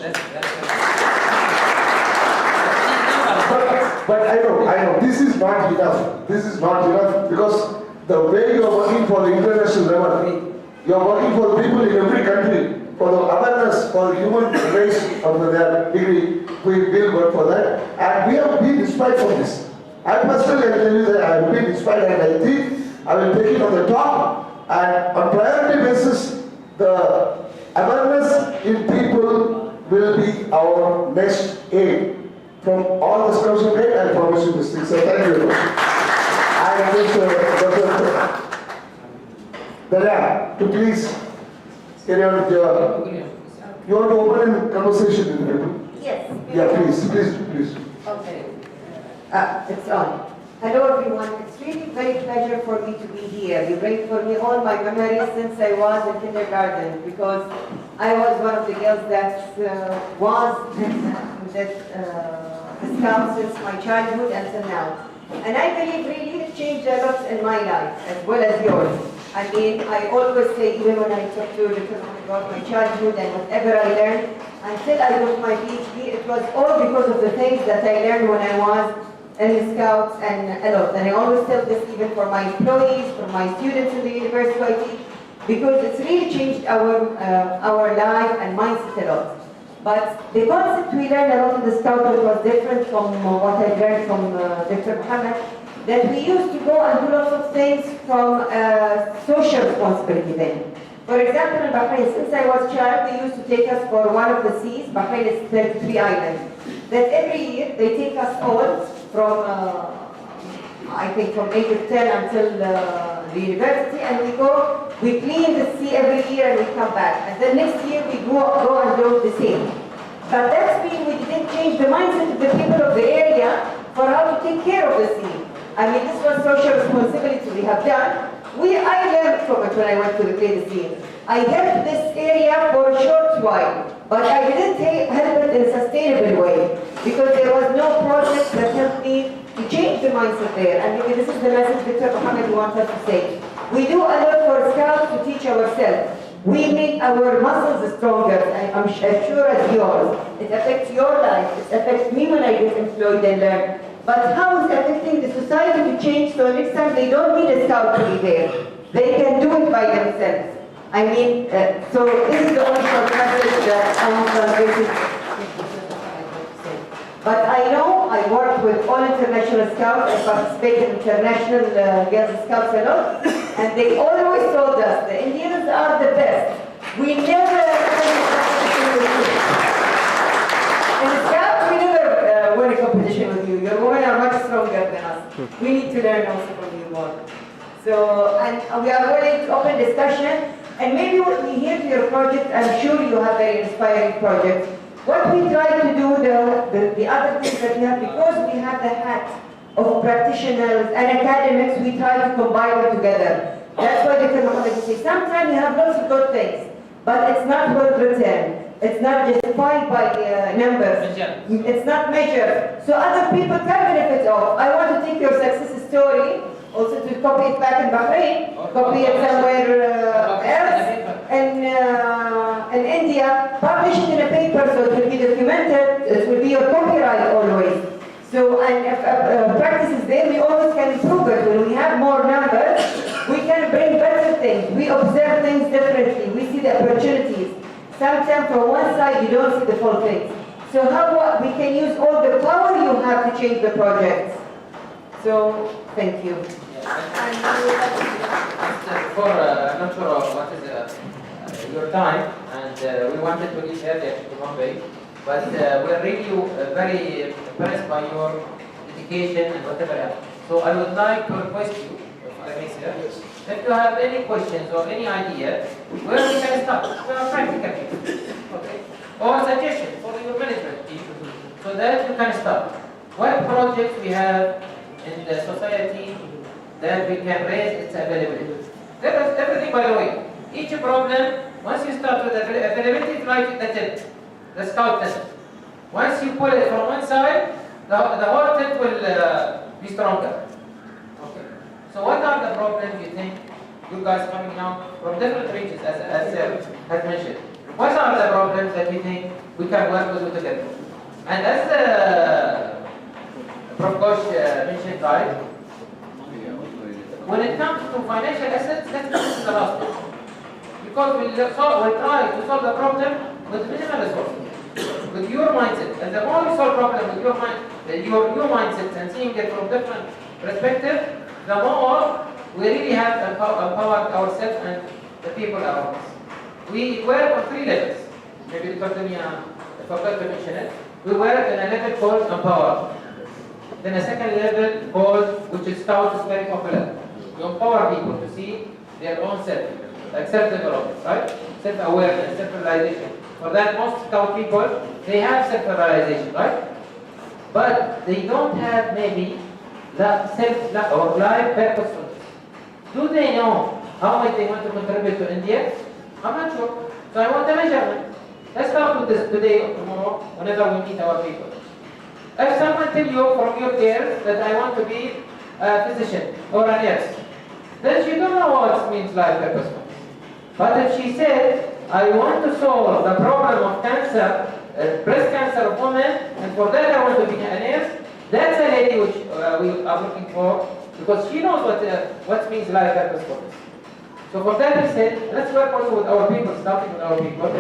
But I know, this is not enough. This is not enough because the way you are working for the international level, you are working for the people in every country, for the awareness for the human race of their degree, we will work for that. And we have been inspired from this. I personally can tell you that I have been inspired, and I think I will take it on the top, and on priority basis, the awareness in people will be our next aim. From all the scouts you made, I promise you this thing. So thank you very much. I wish Dr. Daya to please carry on with your... You want to open a conversation with people? Yes. Yeah, please. Okay. It's on. Hello everyone. It's really very pleasure for me to be here. You bring for me all my memories since I was in kindergarten, because I was one of the girls that was the scout since my childhood until now. And I believe really it changed a lot in my life as well as yours. I mean, I always say, even when I talk to people about my childhood and whatever I learned, until I got my PhD, it was all because of the things that I learned when I was in the Scouts and a lot. And I always tell this even for my employees, for my students in the university, because it's really changed our life and mindset a lot. But the concept we learned a lot in the Scouts was different from what I learned from Dr. Muhammad, that we used to go and do lots of things from social responsibility then. For example, in Bahrain, since I was a child, they used to take us for one of the seas. Bahrain is 33 islands. That every year they take us all from, I think from age of 10 until the university, and we clean the sea every year and we come back. And then next year we go and do the same. But that's mean we didn't change the mindset of the people of the area for how to take care of the sea. I mean, this was social responsibility we have done. I learned from it when I went to the clean the sea. I helped this area for a short while, but I didn't help it in a sustainable way, because there was no project that helped me to change the mindset there. And maybe this is the message Dr. Muhammad wants us to say. We do a lot for Scouts to teach ourselves. We make our muscles stronger, and I'm sure as yours. It affects your life. It affects me when I get employed and learn. But how is it affecting the society to change so next time they don't need a Scout to be there? They can do it by themselves. I mean, so this is the only short message that I want to convey. But I know I work with all international Scouts. I participate in international Girls Scouts a lot, and they always told us the Indians are the best. We never in Scouts we never win a competition with you. Your women are much stronger than us. We need to learn also from you more. So, and we are willing to open discussion. And maybe when we hear to your project, I'm sure you have very inspiring projects. What we try to do, the other things that we have, because we have the hat of practitioners and academics, we try to combine them together. That's why Dr. Muhammad says, sometimes you have lots of good things, but it's not well written. It's not justified by numbers. It's not measured. So other people can benefit of. I want to take your success story, also to copy it back in Bahrain, copy it somewhere else, in India, publish it in a paper so it will be documented, it will be your copyright always. So, and if practice is there, we always can improve it. When we have more numbers, we can bring better things. We observe things differently. We see the opportunities. Sometimes from one side, you don't see the full thing. So how we can use all the power you have to change the projects. So, thank you. I'm not sure what is your time, and we wanted to leave earlier to Bombay, but we're really very impressed by your dedication and whatever else. So I would like to request you, if you have any questions or any idea, where we can start. We are practical people, okay? Or suggestions for your management team. can start. What projects we have in the society that we can raise its availability? There is everything, by the way. Each problem, once you start with availability, it's like the tent, the scout tent. Once you pull it from one side, the whole tent will be stronger. Okay. So what are the problems you think you guys coming now from different regions, as mentioned? What are the problems that you think we can work with together? And as Prof. Ghosh mentioned, right, when it comes to financial assets, let's go to the last one. Because we'll try to solve the problem with minimal resources, with your mindset. And the more you solve problem with your mindset and seeing it from different perspectives, the more we really have empowered ourselves and the people around us. We work on 3 levels. Maybe Dr. Dunya forgot to mention it. We work on a level called empower. Then a second level called, which is Scout, is very popular. You empower people to see their own self, like self-development, right? Self-awareness, self-realization. For that, most Scout people, they have self-realization, right? But they don't have maybe that self or life purpose. Do they know how much they want to contribute to India? I'm not sure. So I want a measurement. Let's start with this today or tomorrow, whenever we meet our people. If someone tell you from your peers that I want to be a physician or a nurse, then she don't know what it means life purpose. But if she said, I want to solve the problem of cancer, breast cancer of women, and for that I want to be a nurse, that's a lady which we are looking for, because she knows what means life purpose for us. So for that we said, let's work also with our people, starting with our people.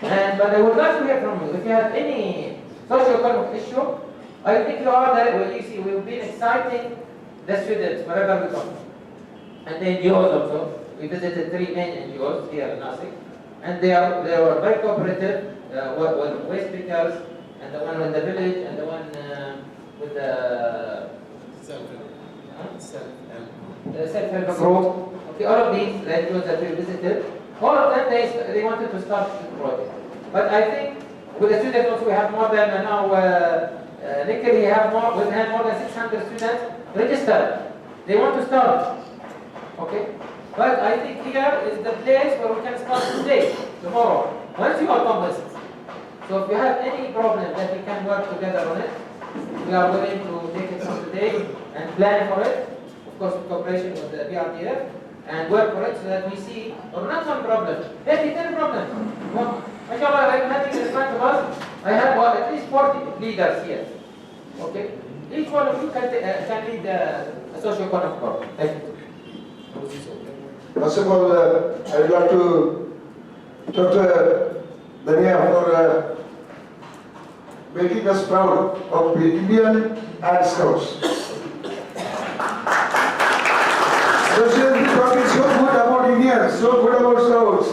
But I would like to hear from you. If you have any socio-economic issue, I think you are there. Well, you see, we've been exciting the students wherever we come. And the NGOs also. We visited 3 main NGOs here in Nashik. And they were very cooperative with waste pickers, and the one with the village, and the one with the self-help group. Okay, all of these NGOs that we visited, all of them, they wanted to start the project. But I think with the students also we have more than now, Nikki, we have more than 600 students registered. They want to start. Okay? But I think here is the place where we can start today, tomorrow, once you are convinced. So if you have any problem that we can work together on it, we are willing to take it from today and plan for it, of course in cooperation with the BRTF, and work for it so that we see, or not one problem, maybe 10 problems. Well, mashallah, I'm having in front of us, I have at least 40 leaders here. Okay? Each one of you can lead a socio-economic problem. Thank you. First of all, I would like to talk to Dania for making us proud of the Indian Ad Scouts. She has been talking so good about Indians, so good about Scouts.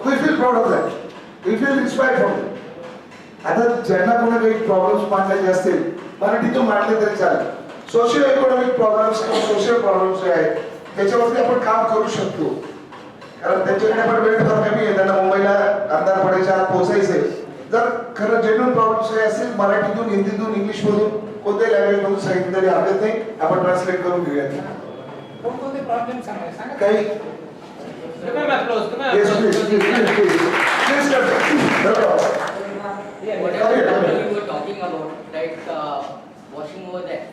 We feel proud of that. We feel inspired from them. आता ज्यांना कोणा काही problems मांडायचे असतील मराठीतून मांडले तरी चालेल. Socio economic problems किंवा social problems जे आहेत त्याच्यावरती आपण काम करू शकतो. कारण त्यांच्याकडे पण वेळ फार कमी आहे. त्यांना मुंबईला अंधार पडायच्या आत पोहोचायचंय. जर खरं जेन्युइन प्रॉब्लेम्स काही असेल मराठीतून, हिंदीतून, इंग्लिशमधून कोणत्याही लँग्वेजमधून सांगितलं तरी हरकत नाही. आपण ट्रान्सलेट करून घेऊया. कोणते प्रॉब्लेम सांगा काही Come on, close. Yes, please. Whatever you were talking about, like washing over there,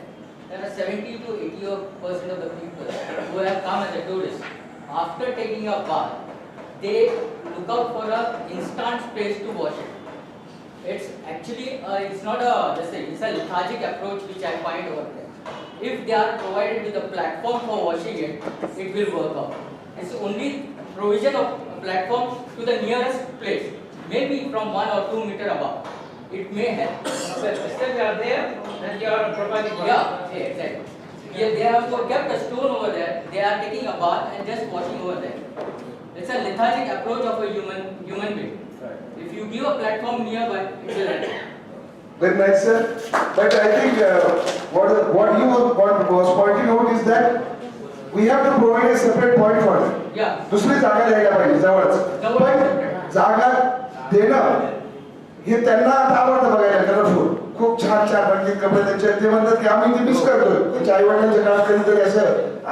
there are 70 to 80% of the people who have come as a tourist. After taking a bath, they look out for an instant place to wash it. It's actually, it's not it's a lethargic approach which I find over there. If they are provided with a platform for washing it, it will work out. It's only provision of a platform to the nearest place, maybe from 1 or 2 meters above. It may help. Still you are there, and you are providing. Yeah, exactly. Yeah, they have kept a stone over there. They are taking a bath and just washing over there. It's a lethargic approach of a human being. If you give a platform nearby, it will help. Very nice, sir. But I think what you was pointing out is that we have to provide a separate point for them. Yeah. दुसरी जागा द्यायला पाहिजे जवळच. पण जागा देणं हे त्यांना आवडतं बघायला कलरफुल. खूप खूप छान छान रंगीत कपडे त्यांचे ते म्हणतात की आम्ही ते मिस करतोय त्यांच्या आई वडिलांच्या काळात कधीतरी असं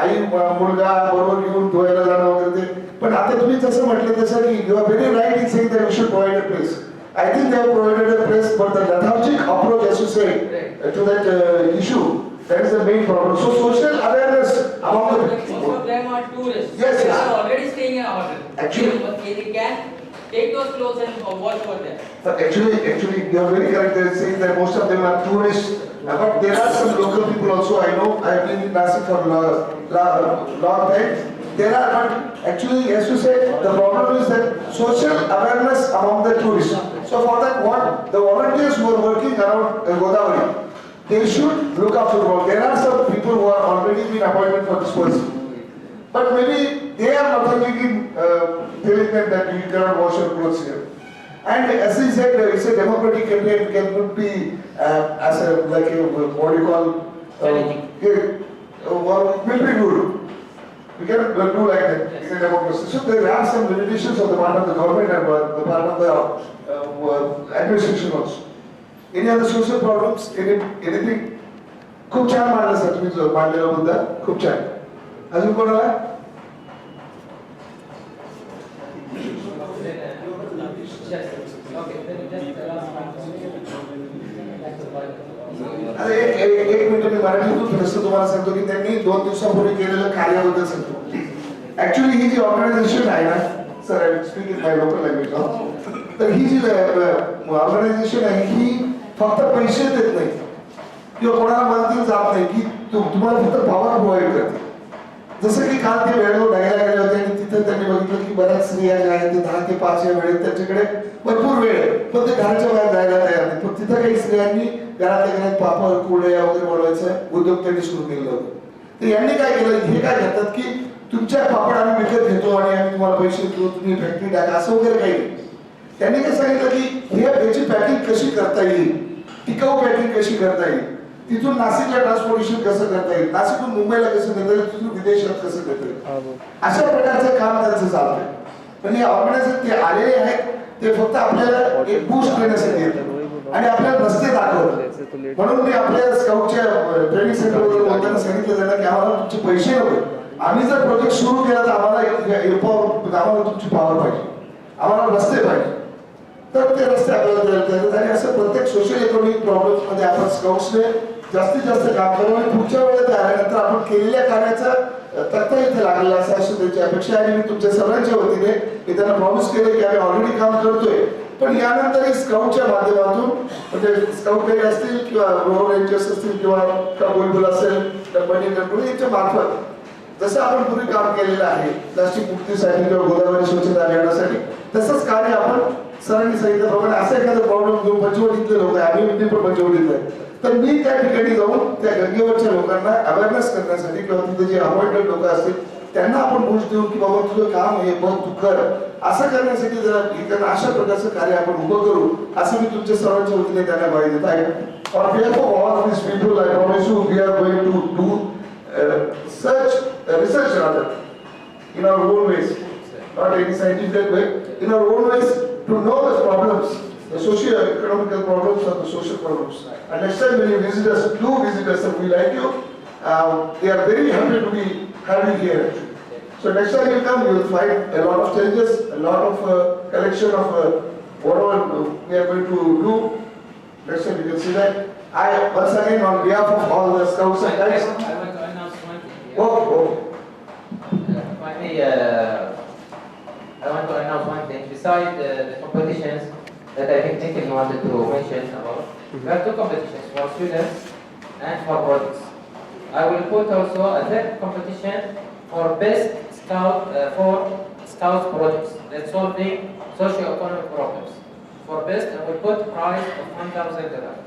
आई मुलगा बरोबर घेऊन धुवायला जाणं वगैरे ते पण आता तुम्ही जसं म्हटलं तसं की you are very right in saying that we should provide a place I think they have provided a place, but the lethargic approach, as you say, to that issue, that is the main problem. So social awareness among the Most of them are tourists. Yes, They yes. are already staying in our hotel. Actually- But they can take those clothes and wash over there. Actually, you are very correct. They are saying that most of them are tourists, but there are some local people also. I know. I have been in Nashik for long time. There are, but actually, as you said, the problem is that social awareness among the tourists. So for that, what the volunteers who are working around Godavari, they should look after the world. There are some people who are already been appointed for this person, but maybe they are not thinking, telling them that you cannot wash your clothes here. And as he said, it's a democratic country and cannot be as a like a what do you call military rule. We cannot do like that in a democracy. So there are some limitations on the part of the government and the part of the administration also. Any other social problems? Anything? खूप छान मांडलं sir तुम्ही जो मांडलेला मुद्दा खूप छान. अजून कोणाला? अरे एक मिनिट मी मराठीतून थोडंसं तुम्हाला सांगतो की त्यांनी 2 दिवसापूर्वी केलेलं कार्याबद्दल सांगतो. ऍक्च्युली ही जी ऑर्गनायझेशन आहे ना sir I speak in my local language तर ही जी ऑर्गनायझेशन आहे ही फक्त पैसे देत नाही किंवा कोणाला मदतीला जात नाही की तुम्हाला फक्त पॉवर प्रोव्हाइड करते. जसं की काल ते वेळेवर डायला गेले होते आणि तिथे त्यांनी बघितलं की बऱ्याच स्त्रिया ज्या आहेत ते 10 ते 5 या वेळेत त्यांच्याकडे भरपूर वेळ आहे पण ते घराच्या बाहेर जायला तयार नाही. पण तिथं काही स्त्रियांनी घरातल्या घरात पापड कुरड्या वगैरे बनवायचं उद्योग त्यांनी सुरू केलं होतं. तर यांनी काय केलं हे काय करतात की तुमच्या पापड आम्ही विकत घेतो आणि आम्ही तुम्हाला पैसे देतो तुम्ही फॅक्टरी टाका असं वगैरे काही नाही. त्यांनी काय सांगितलं की याची पॅकिंग कशी करता येईल टिकाऊ पॅकिंग कशी करता येईल तिथून नाशिकला ट्रान्सपोर्टेशन कसं करता येईल नाशिकहून मुंबईला कसं करता येईल तिथून विदेशात कसं करता येईल अशा प्रकारचं काम त्यांचं चालतंय. पण हे ऑर्गनायझेशन ते आलेले आहेत ते फक्त आपल्याला एक बूस्ट देण्यासाठी येतात आणि आपल्याला रस्ते दाखवतात. म्हणून मी आपल्या स्काउटच्या ट्रेनिंग सेंटरबद्दल बोलताना सांगितलं त्यांना की आम्हाला तुमचे पैसे नको आम्ही जर प्रोजेक्ट सुरू केला तर आम्हाला तुमची पॉवर पाहिजे आम्हाला रस्ते पाहिजे तर ते रस्ते आपल्याला द्यायला आणि असं प्रत्येक सोशल इकॉनॉमिक प्रॉब्लेम्स मध्ये आपण स्काउट्सने जास्तीत जास्त काम करावं आणि पुढच्या वेळेत आल्यानंतर आपण केलेल्या कार्याचा तक्ता इथे लागलेला असं असं त्यांची अपेक्षा आहे. मी तुमच्या सर्वांच्या वतीने मी त्यांना प्रॉमिस केले की आम्ही ऑलरेडी काम करतोय पण यानंतर स्काउटच्या माध्यमातून म्हणजे स्काउट काही असतील किंवा रोड रेंजर्स असतील किंवा बुलबुल असेल कंपनी यांच्या मार्फत जसं आपण पूर्वी काम केलेलं आहे प्लास्टिक मुक्तीसाठी किंवा गोदावरी स्वच्छता अभियानासाठी तसंच कार्य आपण सरांनी सांगितल्याप्रमाणे असं एखादा प्रॉब्लेम घेऊन पंचवटीतले लोक आहे आम्ही पण पंचवटीतले आहे तर मी त्या ठिकाणी जाऊन त्या गंगेवरच्या लोकांना अवेअरनेस करण्यासाठी किंवा तिथे जे अपॉइंटेड लोक असतील त्यांना आपण बूस्ट देऊ की बाबा तुझं काम हे बघ तू कर असं करण्यासाठी जर अशा प्रकारचं कार्य आपण उभं करू असं मी तुमच्या सर्वांच्या वतीने त्यांना ग्वाही देत आहे. On behalf of all these people, I promise you we are going to do research rather in our own ways, not any scientific way, in our own ways to know the problems, the socio-economical problems or the social problems. And next time when you visit us, do visit us and we like you. They are very happy to be having here. So next time you come, you will find a lot of changes, a lot of collection of whatever we are going to do. Next time you can see that. I once again on behalf of all the scouts and guides. I want to announce one thing. Oh. I want to announce one thing. Besides the competitions that I think Nikhil wanted to mention about, we have 2 competitions for students and for projects. I will put also a third competition for best scout for scouts projects that's solving socio-economic problems. For best, I will put prize of $1,000.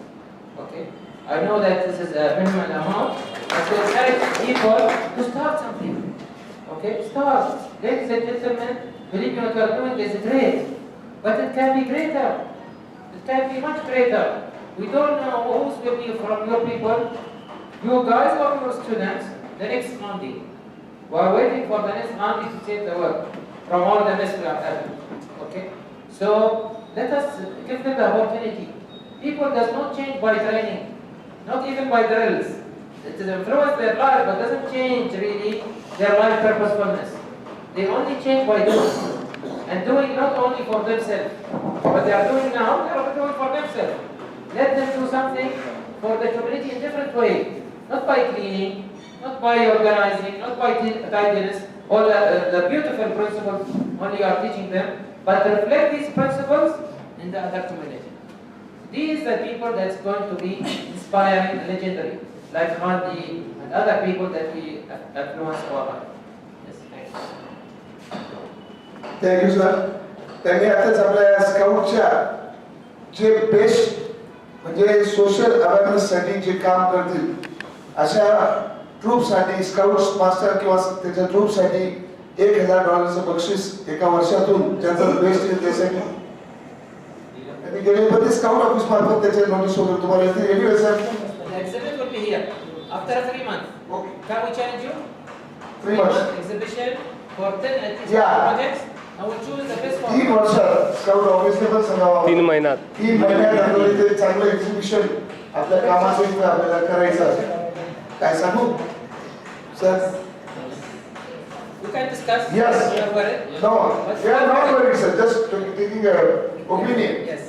Okay. I know that this is a minimum amount, but to encourage people to start something. Okay, start. Ladies and gentlemen, believe me, what you are doing is great, but it can be greater. It can be much greater. We don't know who's will be from your people, you guys or your students, the next Monday. We are waiting for the next Monday to save the world from all the mess we are having. Okay? So let us give them the opportunity. People does not change by training, not even by drills. It is influence their life, but doesn't change really their life purposefulness. They only change by doing, and doing not only for themselves, but they are doing now, they are doing for themselves. Let them do something for the community in different way, not by cleaning, not by organizing, not by tidiness, all the beautiful principles only you are teaching them, but reflect these principles in the other community. These are people that's going to be inspiring, legendary, like Gandhi and other people that we influence our life. Yes, thanks. Thank you, sir. त्यांनी आताच आपल्या स्काउटच्या जे best म्हणजे social अवेअरनेससाठी जे काम करतील अशा ट्रूपसाठी scouts master किंवा त्याच्या ट्रूपसाठी $1,000 बक्षीस एका वर्षातून ज्यांचं बेस्ट येईल त्यासाठी आणि गेले प्रति स्काउट ऑफिस मार्फत त्याचे नोटीस वगैरे तुम्हाला येते anyway sir The exhibit will be here after 3 months. Okay. Can we challenge you? 3 months. Exhibition for 10 at least Yeah. projects. I will choose the best one. 3 वर्षात स्काउट ऑफिसने पण सांगावं 3 महिन्यात 3 महिन्यात आपल्याला ते चांगलं एक्झिबिशन आपल्या कामाचं इथं आपल्याला करायचं आहे काय सांगू sir We can discuss. Yes. You are worried? No, we are not worried, sir. Just taking a opinion. Yes.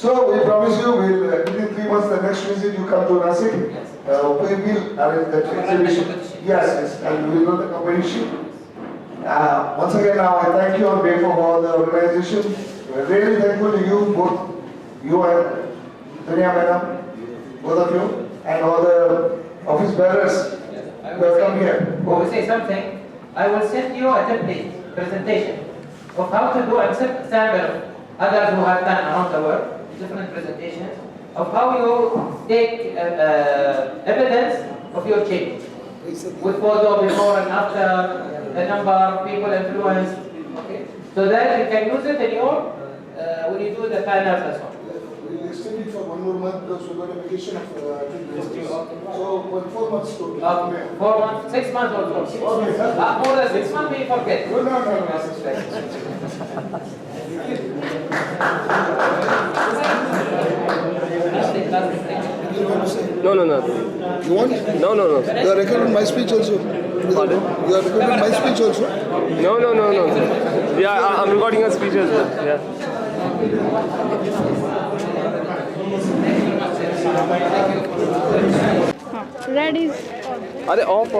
So we promise you, we'll within 3 months, the next visit you come to Nashik, we will arrange that exhibition. Yes, yes, and we will know the competition. Once again, now I thank you on behalf of all the organization. We're really thankful to you both, you and Tanya Madam, both of you, and all the office bearers who have come here. I will say something. I will send you a template presentation of how to do a sample of others who have done around the world, different presentations, of how you take evidence of your change. With photo before and after, the number of people influenced, okay? So that you can use it in your, when you do the finals as well. We'll extend it for 1 more month because we've got a vacation of so 4 months to 4 months, 6 months also. Okay, sir. More than 6 months we forget. No, no, no, no. No, no, no. You want? No, no, no. You are recording my speech also. Pardon? You are recording my speech also. No, no, no, no. Yeah, I'm recording a speech as well. Yeah. Red is Are they off?